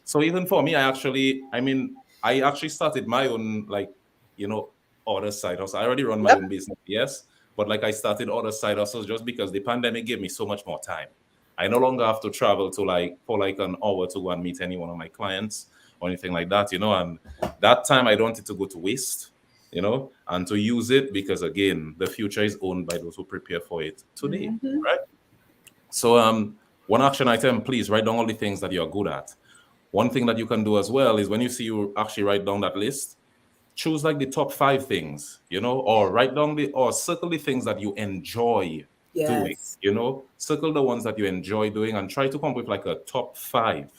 So even for me, I actually started my own other side hustle. I already run my Yep. own business, yes, but like I started other side hustles just because the pandemic gave me so much more time. I no longer have to travel to like for like an hour to go and meet any one of my clients or anything like that, and that time I don't want it to go to waste, and to use it because again, the future is owned by those who prepare for it today, Mhm. right? So, one action item, please write down all the things that you're good at. One thing that you can do as well is when you actually write down that list, choose like the top five things, or write down or circle the things that you enjoy doing, Yes. circle the ones that you enjoy doing and try to come up with like a top five.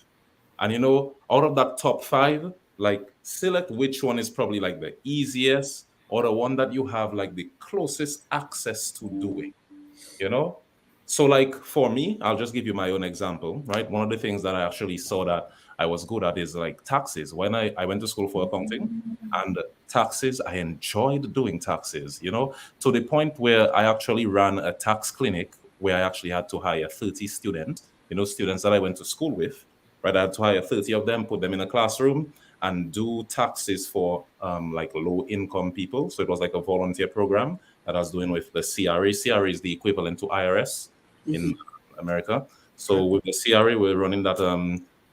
And out of that top five, like select which one is probably like the easiest or the one that you have like the closest access to doing, you know? So, like for me, I'll just give you my own example, right? One of the things that I actually saw that I was good at is like taxes. When I went to school for accounting and taxes, I enjoyed doing taxes, to the point where I actually ran a tax clinic where I actually had to hire 30 students, students that I went to school with, right? I had to hire 30 of them, put them in a classroom and do taxes for like low income people. So it was like a volunteer program that I was doing with the CRA. CRA is the equivalent to IRS in America. So with the CRA, we're running that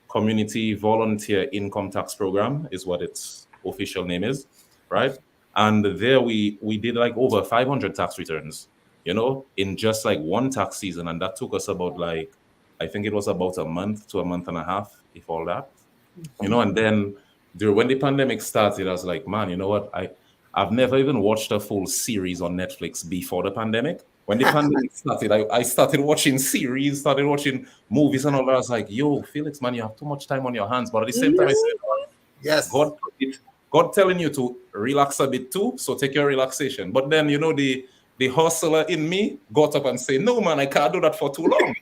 community volunteer income tax program is what its official name is, right? And there we did like over 500 tax returns, in just like one tax season, and that took us about like I think it was about a month to a month and a half, if all that, and then when the pandemic started, I was like, man, you know what? I've never even watched a full series on Netflix before the pandemic. When the pandemic started, I started watching series, started watching movies and all that. I was like, yo, Felix, man, you have too much time on your hands. But at the same time, I said, Yes. God telling you to relax a bit too, so take your relaxation. But then, the hustler in me got up and said, no, man, I can't do that for too long.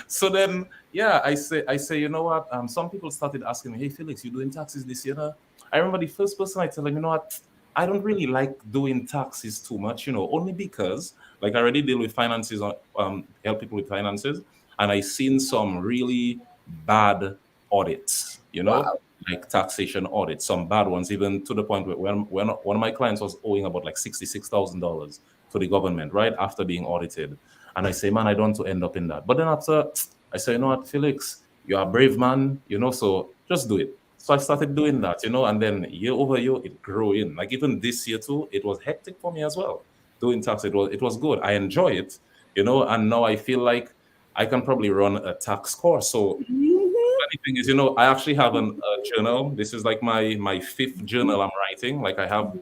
So then, yeah, I say, you know what? Some people started asking me, hey, Felix, you doing taxes this year? I remember the first person I tell them, you know what? I don't really like doing taxes too much, only because like I already deal with finances, help people with finances, and I seen some really bad audits, Wow. like taxation audits, some bad ones, even to the point where when one of my clients was owing about like $66,000 to the government, right after being audited. And I say, man, I don't want to end up in that. But then after, I say, you know what, Felix, you're a brave man, so just do it. So I started doing that, and then year over year, it grew in. Like even this year too, it was hectic for me as well. Doing tax, it was good. I enjoy it, and now I feel like I can probably run a tax course. So funny thing is, I actually have a journal. This is like my fifth journal I'm writing. Like I have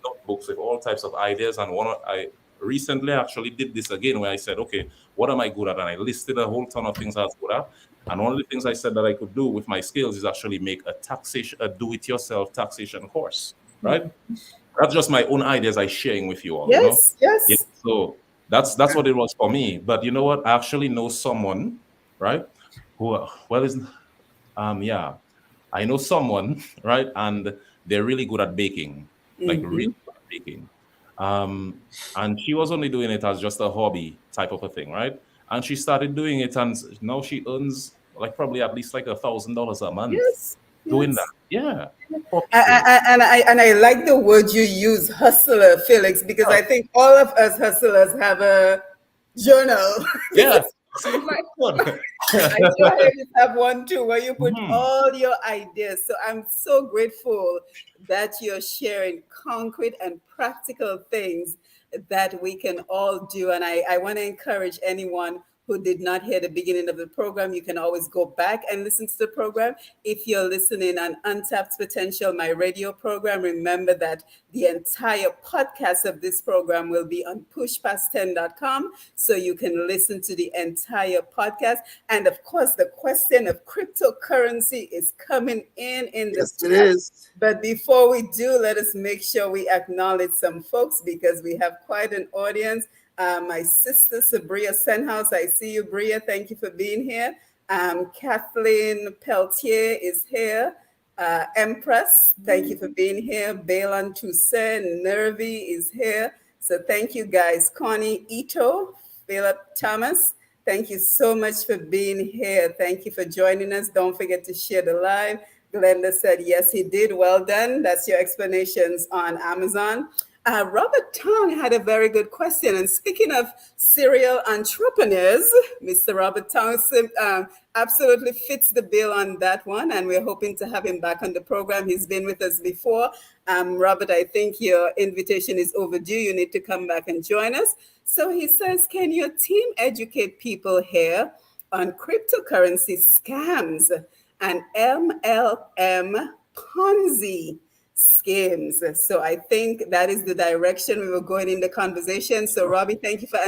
notebooks with all types of ideas, and I recently actually did this again where I said, okay, what am I good at? And I listed a whole ton of things I was good at. And one of the things I said that I could do with my skills is actually make a do-it-yourself taxation course, right? That's just my own ideas I sharing with you all. Yes, Yeah. yes. So that's what it was for me. But you know what? I actually know someone, right? Who well is yeah. I know someone, right? And they're really good at baking, like really good at baking. Um, and she was only doing it as just a hobby type of a thing, right? And she started doing it, and now she earns like probably at least like $1,000 a month Yes, doing that. yes. Yeah, for people. And I like the word you use, hustler, Felix, because I think all of us hustlers have a journal. This Yeah, is see, my, good. I saw here you have one too where you put Mhm. all your ideas. So I'm so grateful that you're sharing concrete and practical things that we can all do. And I want to encourage anyone who did not hear the beginning of the program, you can always go back and listen to the program. If you're listening on Untapped Potential, my radio program, remember that the entire podcast of this program will be on pushpast10.com, so you can listen to the entire podcast. And of course, the question of cryptocurrency is coming in the Yes, it chat. is. But before we do, let us make sure we acknowledge some folks because we have quite an audience. My sister, Sabria Senhouse, I see you, Bria. Thank you for being here. Kathleen Peltier is here. Empress, thank you for being here. Balan Toussaint Nervi is here. So thank you guys. Connie Ito, Philip Thomas, thank you so much for being here. Thank you for joining us. Don't forget to share the live. Glenda said, yes, he did. Well done. That's your explanations on Amazon. Robert Tong had a very good question. And speaking of serial entrepreneurs, Mr. Robert Tong absolutely fits the bill on that one. And we're hoping to have him back on the program. He's been with us before. Robert, I think your invitation is overdue. You need to come back and join us. So he says, can your team educate people here on cryptocurrency scams and MLM Ponzi schemes? So I think that is the direction we were going in the conversation. So Robbie, thank you for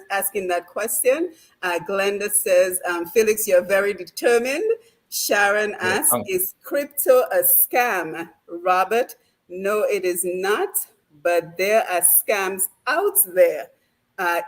asking that question. Glenda says, Felix, you're very determined. Sharon Yeah, asks, is crypto a scam? Robert, no, it is not, but there are scams out there.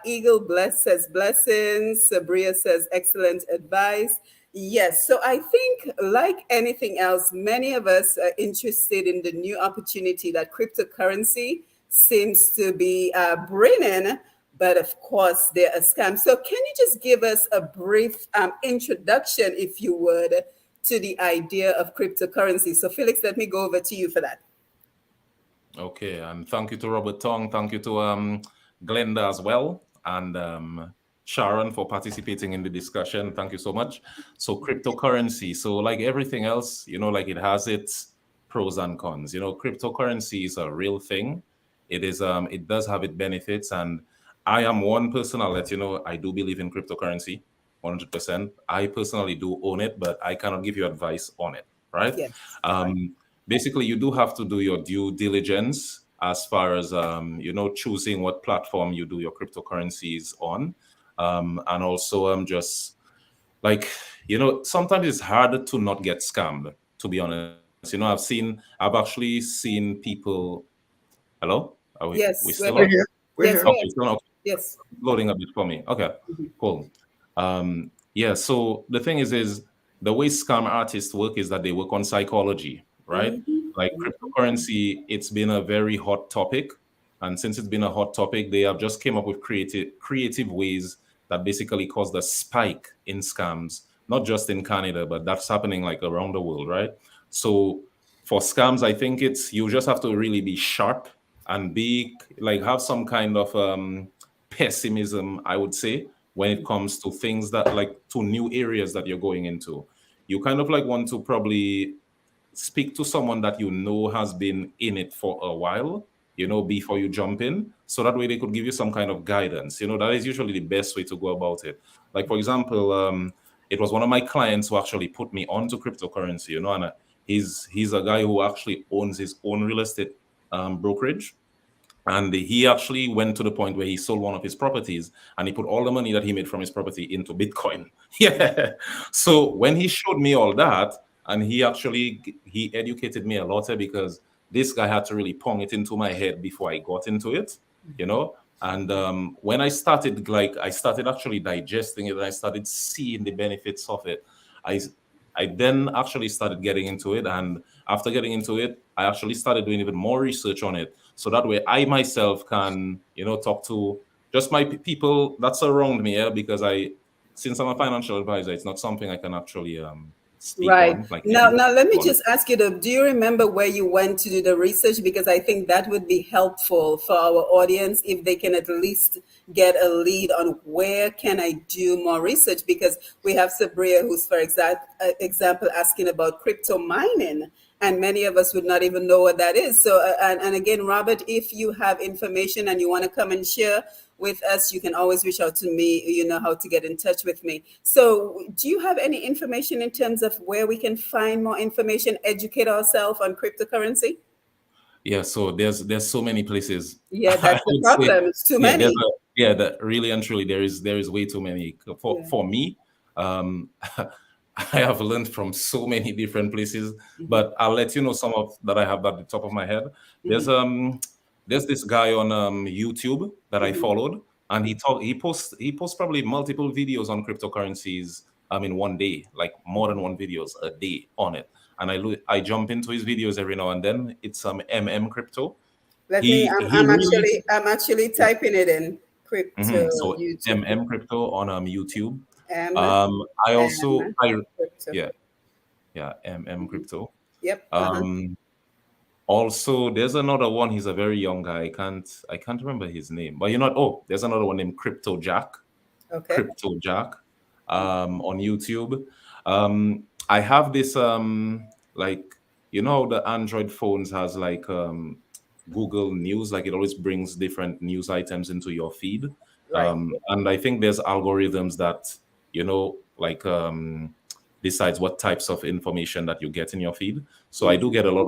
Eagle Bless says blessings. Sabria says excellent advice. Yes, so I think, like anything else, many of us are interested in the new opportunity that cryptocurrency seems to be bringing. But of course, they're a scam. So, can you just give us a brief introduction, if you would, to the idea of cryptocurrency? So, Felix, let me go over to you for that. Okay, and thank you to Robert Tong. Thank you to Glenda as well, and Sharon for participating in the discussion. Thank you so much. So cryptocurrency. So like everything else, like it has its pros and cons. Cryptocurrency is a real thing. It does have its benefits, and I am one person. I'll let you know. I do believe in cryptocurrency, 100%. I personally do own it, but I cannot give you advice on it. Right? Yes. Basically, you do have to do your due diligence as far as choosing what platform you do your cryptocurrencies on, and also just like sometimes it's hard to not get scammed, to be honest. I've actually seen people. Hello, are we Yes, still we're on? We're here. here. We're Yes, here. we're Okay, still on. yes. Loading a bit for me. Okay, Mhm. cool. Yeah, so the thing is the way scam artists work is that they work on psychology, right? Mhm. Like cryptocurrency, it's been a very hot topic. And since it's been a hot topic, they have just came up with creative ways that basically caused a spike in scams, not just in Canada, but that's happening like around the world, right? So for scams, I think you just have to really be sharp and be like have some kind of pessimism, I would say, when it comes to things that like to new areas that you're going into. You kind of like want to probably speak to someone that has been in it for a while, before you jump in. So that way they could give you some kind of guidance. That is usually the best way to go about it. Like, for example, it was one of my clients who actually put me onto cryptocurrency, and he's a guy who actually owns his own real estate brokerage, and he actually went to the point where he sold one of his properties and he put all the money that he made from his property into Bitcoin. Yeah. So when he showed me all that, and he educated me a lot, because this guy had to really pong it into my head before I got into it, you know. And when I started actually digesting it, and I started seeing the benefits of it. I I then actually started getting into it, and after getting into it, I actually started doing even more research on it, so that way I myself can, talk to just my people that surround me. Yeah, because since I'm a financial advisor, it's not something I can actually speak Right. on like Now let me everyone. just ask you, do you remember where you went to do the research? Because I think that would be helpful for our audience if they can at least get a lead on where can I do more research. Because we have Sabria, who's, for example, asking about crypto mining, and many of us would not even know what that is. So, and again, Robert, if you have information and you want to come and share with us, you can always reach out to me. You know how to get in touch with me. So, do you have any information in terms of where we can find more information, educate ourselves on cryptocurrency? Yeah, so there's so many places. Yeah, I that's the would say, problem. It's too yeah, many. that really and truly there is way too many. For Yeah. for me, I have learned from so many different places, Mhm. but I'll let you know some of that I have at the top of my head. There's Mhm. um there's this guy on YouTube that I Mhm. followed, and he posts probably multiple videos on cryptocurrencies in one day, like more than one videos a day on it. And I jump into his videos every now and then. It's some crypto. Let me. He really I'm actually Yeah. typing it in crypto So YouTube. crypto on YouTube. M I also M I crypto. Yeah, yeah, Mhm. crypto. Yep. Um Also, there's another one. He's a very young guy. I can't remember his name. But there's another one named Crypto Jack. Okay. Crypto Jack on YouTube. I have this like the Android phones has like Google News, like it always brings different news items into your feed. Right. And I think there's algorithms that like decides what types of information that you get in your feed. So I do Mhm. get a lot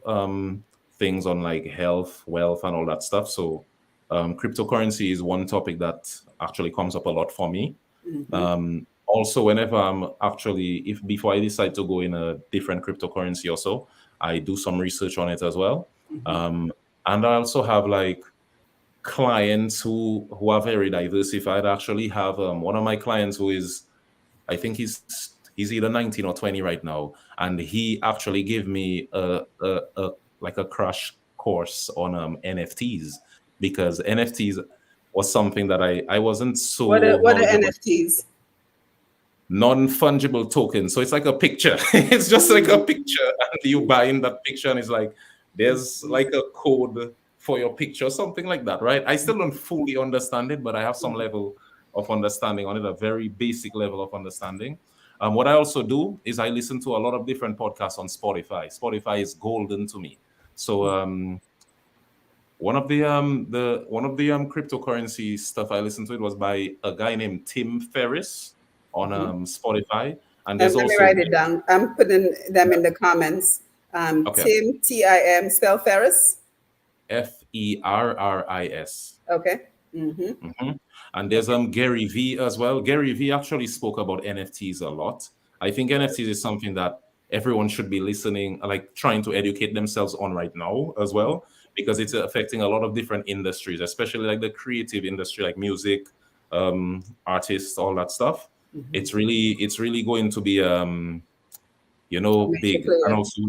of things on like health, wealth, and all that stuff. So cryptocurrency is one topic that actually comes up a lot for me. Mhm. Also, whenever if before I decide to go in a different cryptocurrency or so, I do some research on it as well. Mhm. Um, and I also have like clients who are very diversified. I actually have one of my clients who is, I think he's either 19 or 20 right now, and he actually gave me a like a crash course on NFTs, because NFTs was something that I wasn't so What are knowledgeable. NFTs? Non-fungible token. So it's like a picture. It's just like a picture, and you buy in that picture, and it's like there's like a code for your picture, something like that, right? I still don't fully understand it, but I have some level of understanding on it, a very basic level of understanding. What I also do is I listen to a lot of different podcasts on Spotify. Spotify is golden to me. So one of the cryptocurrency stuff I listened to, it was by a guy named Tim Ferriss on Spotify, and there's Let me also write it down. I'm putting them in the comments. okay, Tim, Tim, spell Ferris. Ferris. Okay. And there's Gary V as well. Gary V actually spoke about NFTs a lot. I think NFTs is something that everyone should be listening, like trying to educate themselves on right now as well, because it's affecting a lot of different industries, especially like the creative industry, like music, artists, all that stuff. It's really going to be big. And also,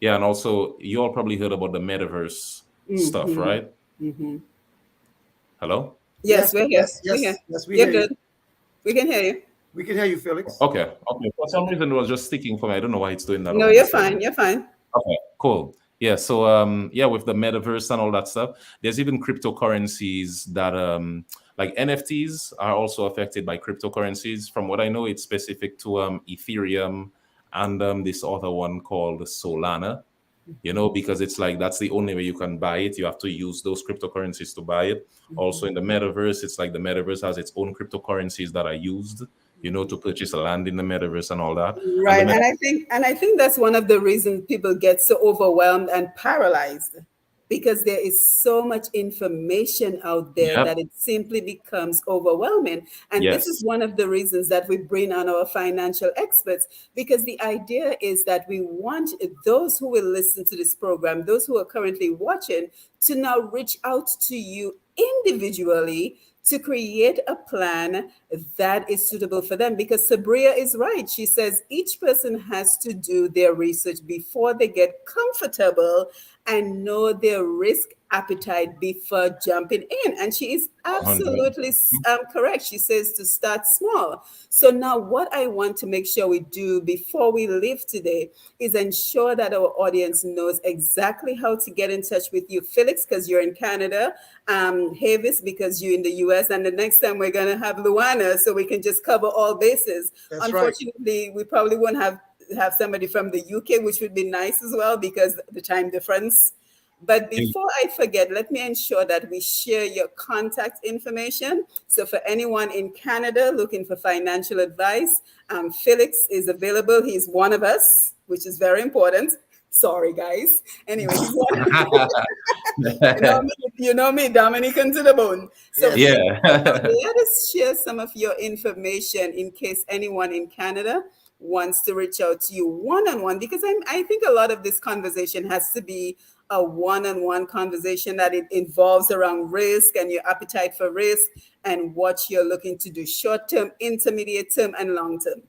yeah, and also you all probably heard about the metaverse stuff, right? Hello? Yes, we're here. Yes, we You're hear you. good. We can hear you. We can hear you, Felix. Okay. For some reason, it was just sticking for me. I don't know why it's doing that. No, you're fine. You're fine. Okay, cool. Yeah, so with the metaverse and all that stuff, there's even cryptocurrencies that like NFTs are also affected by cryptocurrencies. From what I know, it's specific to Ethereum and this other one called Solana. Because it's like that's the only way you can buy it. You have to use those cryptocurrencies to buy it. Also in the metaverse, it's like the metaverse has its own cryptocurrencies that are used, to purchase a land in the metaverse and all that. Right. And I think that's one of the reasons people get so overwhelmed and paralyzed, because there is so much information out there that it simply becomes overwhelming. And this is one of the reasons that we bring on our financial experts, because the idea is that we want those who will listen to this program, those who are currently watching, to now reach out to you individually to create a plan that is suitable for them. Because Sabria is right. She says each person has to do their research before they get comfortable and know their risk appetite before jumping in. And she is absolutely correct. She says to start small. So now what I want to make sure we do before we leave today is ensure that our audience knows exactly how to get in touch with you, Felix, because you're in Canada, Havis, because you're in the US, and the next time we're going to have Luana, so we can just cover all bases. That's Unfortunately, we probably won't have somebody from the UK, which would be nice as well because the time difference. But before I forget, let me ensure that we share your contact information. So for anyone in Canada looking for financial advice, Felix is available. He's one of us, which is very important. Sorry, guys. Anyway, he's one. you know me, Dominican to the bone. So let us share some of your information in case anyone in Canada wants to reach out to you one-on-one, because I think a lot of this conversation has to be a one-on-one conversation that it involves around risk and your appetite for risk and what you're looking to do short-term, intermediate term, and long-term.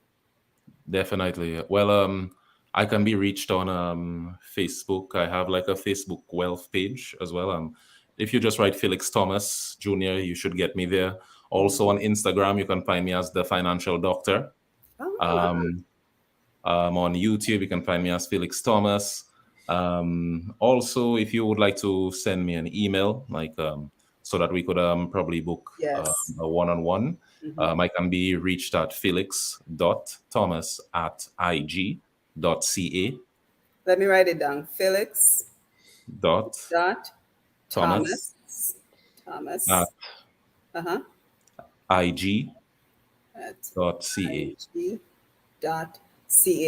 Definitely. Well, I can be reached on Facebook. I have like a Facebook wealth page as well. If you just write Felix Thomas Jr., you should get me there. Also on Instagram, you can find me as the Financial Doctor. On YouTube, you can find me as Felix Thomas. Also, if you would like to send me an email, like so that we could probably book a one-on-one, I can be reached at felix.thomas@ig.ca. Let me write it down. Felix. Thomas. IG.ca.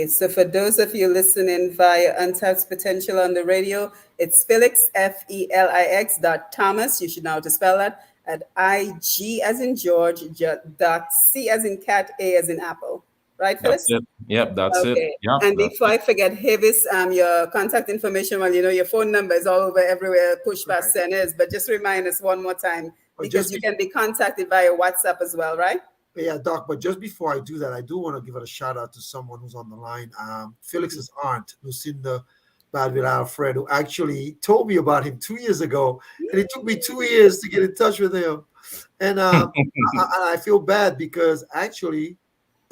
So for those of you listening via Untapped Potential on the radio, it's Felix, Felix .Thomas. You should know how to spell that, at IG as in George, .C as in cat, A as in apple. Right, That's Phyllis? it. Yep, that's it. Okay. Yep, And that's before it. I forget, Havis, your contact information, well, your phone number is all over everywhere, push Right. past 10 is, but just remind us one more time But because you can be contacted via WhatsApp as well, right? yeah, Doc, but just before I do that, I do want to give a shout out to someone who's on the line. Felix's aunt, Lucinda Badville Alfred, who actually told me about him 2 years ago. And it took me 2 years to get in touch with him. And I feel bad because actually,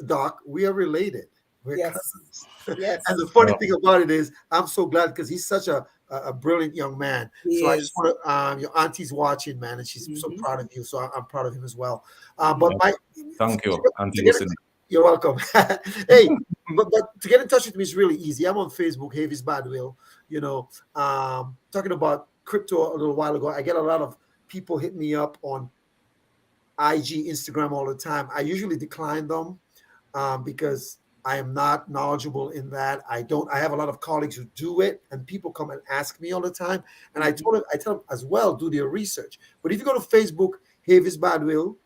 Doc, we are related. We're Yes. cousins. And Yes, the funny Well, thing about it is, I'm so glad because he's such a brilliant young man. he So I just is. want to, your auntie's watching, man, and she's so Hmm. proud of you. So I'm proud of him as well. But yep. my Thank you, Auntie to get in, Lucinda. you're welcome. Hey, but to get in touch with me is really easy. I'm on Facebook, Havis Badwill. Talking about crypto a little while ago. I get a lot of people hit me up on IG, Instagram all the time. I usually decline them because I am not knowledgeable in that. I don't. I have a lot of colleagues who do it, and people come and ask me all the time. And I tell them as well, do their research. But if you go to Facebook, Havis Badwill,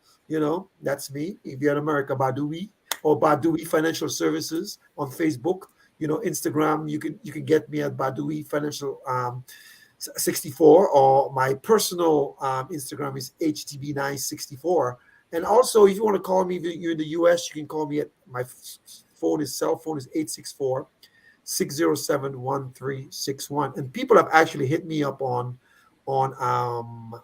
that's me. If you're in America, Badui or Badui Financial Services on Facebook. Instagram, you can get me at Badui Financial 64, or my personal Instagram is HTB964. And also, if you want to call me, if you're in the US, you can call me at my cell phone is 864-607-1361. And people have actually hit me up on um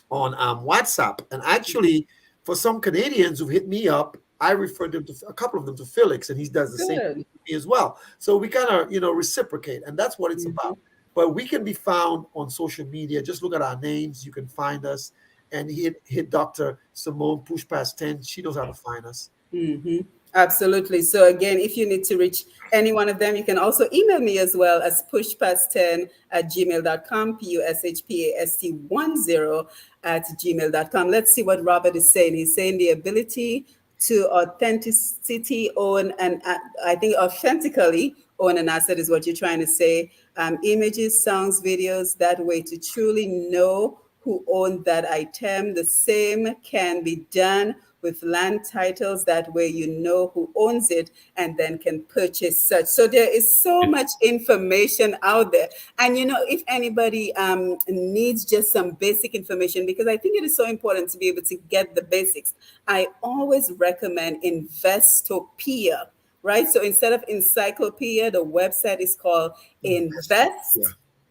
on WhatsApp. And actually, for some Canadians who've hit me up, I referred them to a couple of them to Felix, and he does the same thing Good. with me as well. So we kind of reciprocate, and that's what it's Hmm. about. But we can be found on social media. Just look at our names. You can find us, and hit Dr. Simone Push Past 10. She knows how to find us. Hmm. Absolutely. So again, if you need to reach any one of them, you can also email me as well as pushpast10 at gmail.com, pushpast10 at gmail.com. Let's see what Robert is saying. He's saying the ability to authenticity own and I think authentically own an asset is what you're trying to say. Images, songs, videos, that way to truly know who owned that item. The same can be done with land titles. That way you know who owns it and then can purchase such. So there is so much information out there. And if anybody needs just some basic information, because I think it is so important to be able to get the basics, I always recommend Investopia. Right. So instead of encyclopedia, the website is called Yeah.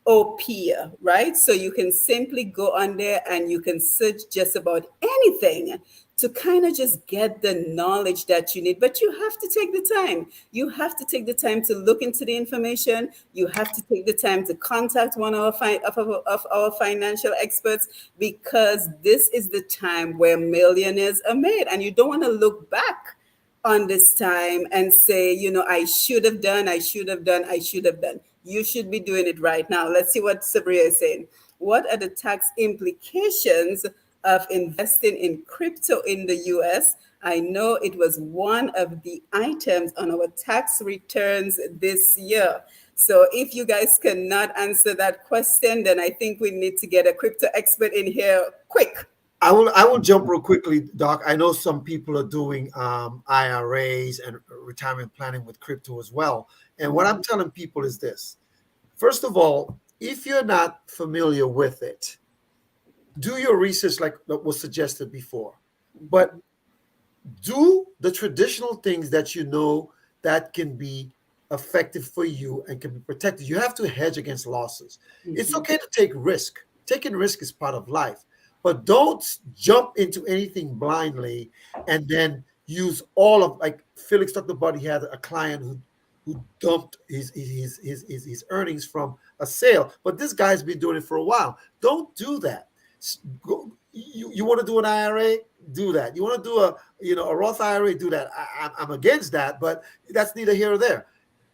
Investopia, right? So you can simply go on there and you can search just about anything to kind of just get the knowledge that you need. But you have to take the time. You have to take the time to look into the information. You have to take the time to contact one of our financial experts, because this is the time where millionaires are made. And you don't want to look back on this time and say, I should have done, I should have done, I should have done. You should be doing it right now. Let's see what Sabria is saying. What are the tax implications of investing in crypto in the US? I know it was one of the items on our tax returns this year. So if you guys cannot answer that question, then I think we need to get a crypto expert in here quick. I will jump real quickly, Doc. I know some people are doing IRAs and retirement planning with crypto as well. And what I'm telling people is this. First of all, if you're not familiar with it, do your research like was suggested before. But do the traditional things that that can be effective for you and can be protected. You have to hedge against losses. It's Mhm. okay to take risk. Taking risk is part of life, but don't jump into anything blindly and then use all of, like Felix talked about. He had a client who dumped his earnings from a sale, but this guy's been doing it for a while. Don't do that. You want to do an IRA, do that. You want to do a Roth IRA, do that. I'm against that, but that's neither here or there.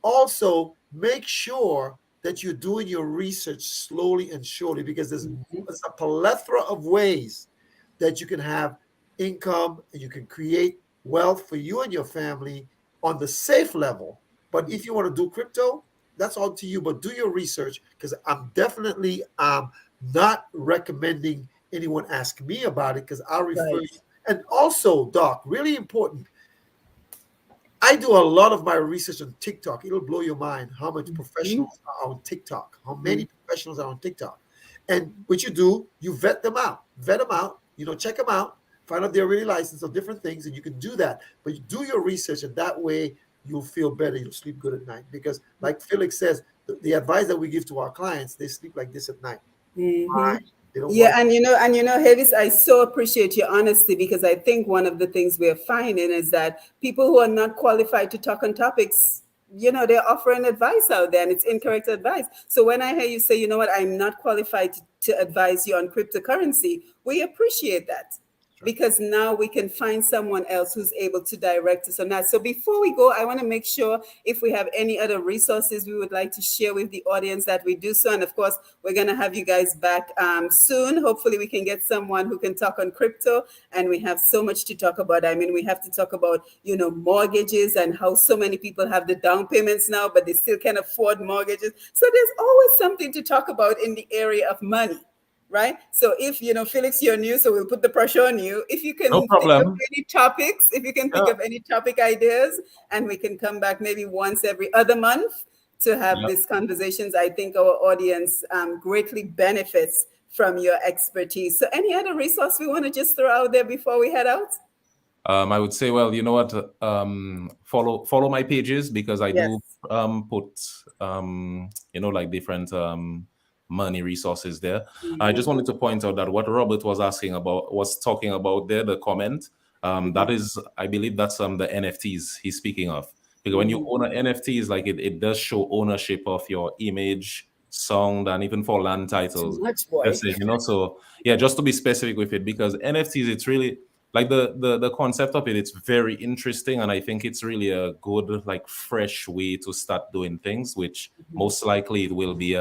Also, make sure that you're doing your research slowly and surely, because there's a plethora of ways that you can have income and you can create wealth for you and your family on the safe level. But if you want to do crypto, that's all to you. But do your research, because I'm definitely not recommending anyone ask me about it, because I'll refer you. Right. And also, Doc, really important, I do a lot of my research on TikTok. It'll blow your mind how much Mhm. professionals are on TikTok, how many professionals are on TikTok. And what you do, you vet them out, check them out, find out if they're really licensed or different things, and you can do that. But you do your research, and that way you'll feel better. You'll sleep good at night. Because, like Felix says, the advice that we give to our clients, they sleep like this at night. Mhm. Fine. They don't Yeah, worry. and Havis, I so appreciate your honesty because I think one of the things we're finding is that people who are not qualified to talk on topics, they're offering advice out there and it's incorrect advice. So when I hear you say, you know what, I'm not qualified to advise you on cryptocurrency, we appreciate that That's because now we can find someone else who's able to direct us on that. So before we go, I want to make sure if we have any other resources we would like to share with the audience that we do so. And of course, we're going to have you guys back soon. Hopefully we can get someone who can talk on crypto. And we have so much to talk about. I mean, we have to talk about, mortgages and how so many people have the down payments now, but they still can't afford mortgages. So there's always something to talk about in the area of money. Right. So if Felix, you're new, so we'll put the pressure on you. If you No can think of problem. any topics, if you can think Yeah. of any topic ideas, and we can come back maybe once every other month to have Yeah. these conversations. I think our audience greatly benefits from your expertise. So any other resource we want to just throw out there before we head out? I would say, well, you know what? Follow my pages because I Yes. do put like different money resources there. I just wanted to point out that what Robert was talking about there, the comment, that is, I believe that's the NFTs he's speaking of. Because when you own an NFTs, like it does show ownership of your image, song, and even for land Too titles. much, boy. That's it, So yeah, just to be specific with it, because NFTs, it's really like the concept of it, it's very interesting, and I think it's really a good, like, fresh way to start doing things, which most likely it will be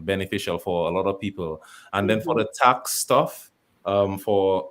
beneficial for a lot of people. And then for the tax stuff, for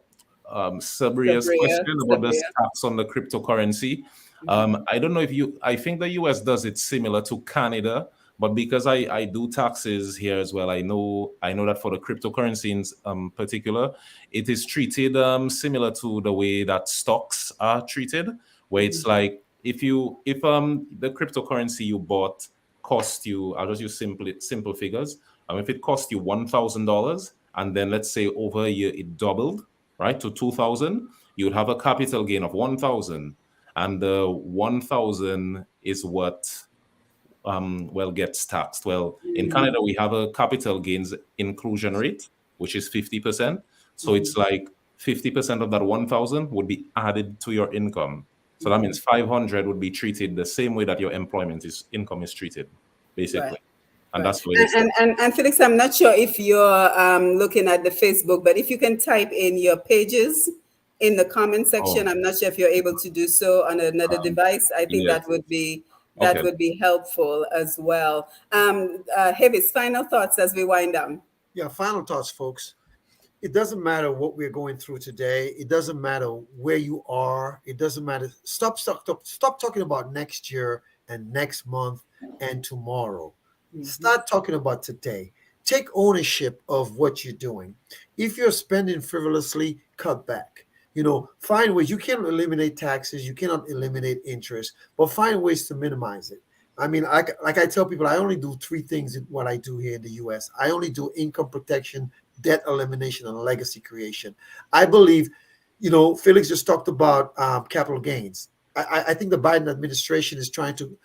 Sabria's Sabria, question about the Sabria. tax on the cryptocurrency, I don't know if I think the US does it similar to Canada, but because I do taxes here as well, I know that for the cryptocurrency in particular, it is treated similar to the way that stocks are treated, where it's like if the cryptocurrency you bought cost you, I'll just use simple figures. If it cost you $1,000 and then let's say over a year it doubled, right, to 2,000, you would have a capital gain of 1,000, and the 1,000 is what gets taxed. Well, in Canada, we have a capital gains inclusion rate, which is 50%. So it's like 50% of that 1,000 would be added to your income. So that means 500 would be treated the same way that your income is treated, Right. basically. And Right. that's the way it's done. And Felix, I'm not sure if you're looking at the Facebook, but if you can type in your pages in the comment section, Oh, I'm not sure if you're able to do so on another device. I think yes. that Okay. would be helpful as well. Heavis, final thoughts as we wind down. Yeah, final thoughts, folks. It doesn't matter what we're going through today. It doesn't matter where you are. It doesn't matter. Stop talking about next year and next month and tomorrow. Start talking about today. Take ownership of what you're doing. If you're spending frivolously, cut back. Find ways. You can't eliminate taxes. You cannot eliminate interest, but find ways to minimize it. I mean, like I tell people, I only do three things in what I do here in the U.S. I only do income protection, debt elimination, and legacy creation. I believe, Felix just talked about capital gains. I think the Biden administration is trying to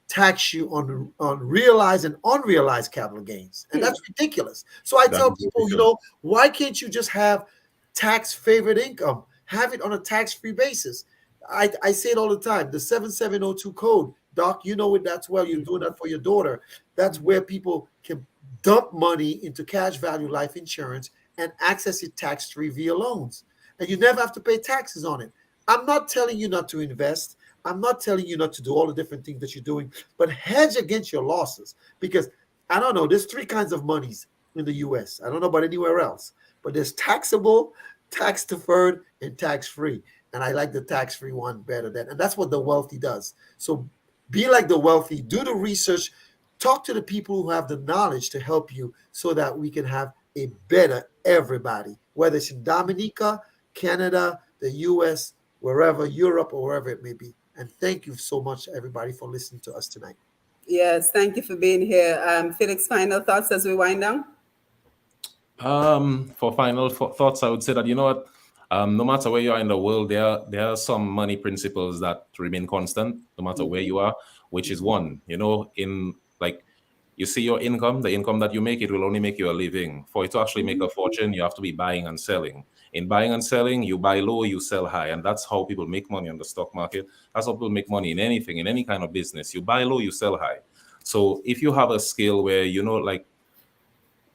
tax you on realized and unrealized capital gains, and that's ridiculous. So I That tell is people, ridiculous. why can't you just have tax favored income? Have it on a tax free basis. I say it all the time. The 7702 code, Doc, you know it. That's well. You're doing that for your daughter. That's where people can dump money into cash value life insurance and access it tax free via loans, and you never have to pay taxes on it. I'm not telling you not to invest. I'm not telling you not to do all the different things that you're doing, but hedge against your losses, because I don't know. There's three kinds of monies in the U.S. I don't know about anywhere else, but there's taxable, tax deferred, and tax free. And I like the tax free one better and that's what the wealthy does. So be like the wealthy, do the research, talk to the people who have the knowledge to help you so that we can have a better everybody, whether it's in Dominica, Canada, the US, wherever, Europe or wherever it may be. And thank you so much, everybody, for listening to us tonight. Yes, thank you for being here. Felix, final thoughts as we wind down? For final thoughts, I would say that, you know what, no matter where you are in the world, there are some money principles that remain constant, no matter where you are, which is one, you know, in like, you see your income, the income that you make, it will only make you a living. For it to actually make a fortune, you have to be buying and selling. In buying and selling, you buy low, you sell high. And that's how people make money on the stock market. That's how people make money in anything, in any kind of business. You buy low, you sell high. So if you have a skill where, you know, like,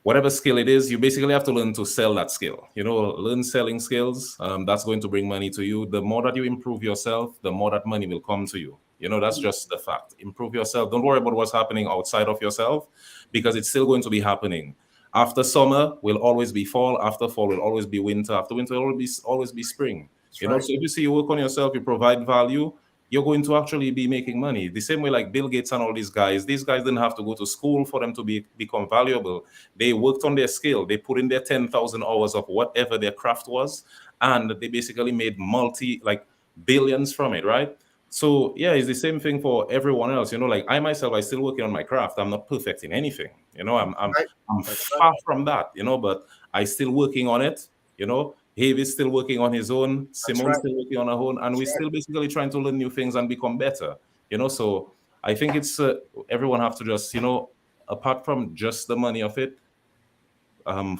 whatever skill it is, you basically have to learn to sell that skill. You know, learn selling skills. That's going to bring money to you. The more that you improve yourself, the more that money will come to you. You know, that's just the fact. Improve yourself. Don't worry about what's happening outside of yourself, because it's still going to be happening. After summer will always be fall. After fall will always be winter. After winter will always be spring. That's You know, right. so if you see you work on yourself, you provide value, you're going to actually be making money. The same way like Bill Gates and all these guys didn't have to go to school for them to become valuable. They worked on their skill. They put in their 10,000 hours of whatever their craft was, and they basically made billions from it, right? So yeah, it's the same thing for everyone else. You know, like I myself, I still working on my craft. I'm not perfect in anything. You know, Right. I'm That's far from that. You know, but I still working on it. You know, Havy's still working on his own. Simone's right. still working on her own, and That's we're right. still basically trying to learn new things and become better. You know, so I think it's everyone have to just, you know, apart from just the money of it,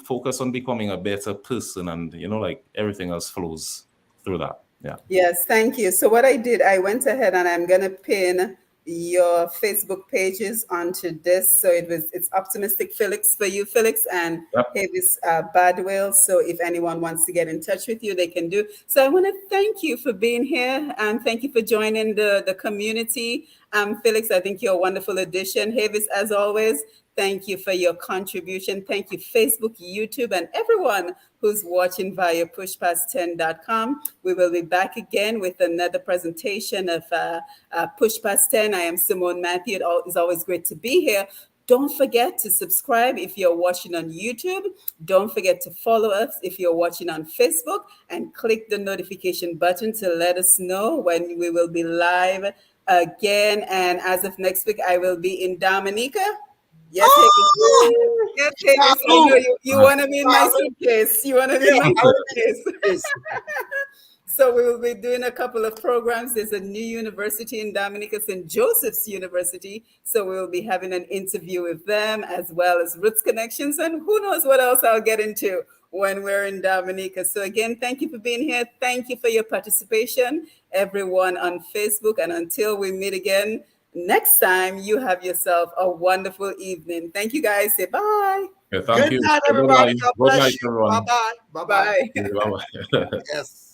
focus on becoming a better person, and you know, like everything else flows through that. Yeah. Yes, thank you. So what I did, I went ahead and I'm gonna pin your Facebook pages onto this. So it's optimistic Felix for you, Felix, and Yep. Havis Badwell. So if anyone wants to get in touch with you, they can do. So I want to thank you for being here and thank you for joining the community. Felix, I think you're a wonderful addition. Havis, as always, thank you for your contribution. Thank you, Facebook, YouTube, and everyone who's watching via pushpast10.com. We will be back again with another presentation of Push Past 10. I am Simone Matthew. It is always great to be here. Don't forget to subscribe if you're watching on YouTube. Don't forget to follow us if you're watching on Facebook, and click the notification button to let us know when we will be live again. And as of next week, I will be in Dominica. Yes, Havis. Oh, Yes, Havis. I know Yahoo! you want to be in my suitcase. You want to be in Yeah, my I want to suitcase. do this. So we will be doing a couple of programs. There's a new university in Dominica, St. Joseph's University. So we will be having an interview with them, as well as Roots Connections, and who knows what else I'll get into when we're in Dominica. So again, thank you for being here. Thank you for your participation, everyone on Facebook. And until we meet again next time, you have yourself a wonderful evening. Thank you, guys. Say bye. Yeah, thank Good you. night, Bye bye. everybody. God Good night, bless you. everyone. Bye bye. Bye bye. Bye. Bye bye. Yes.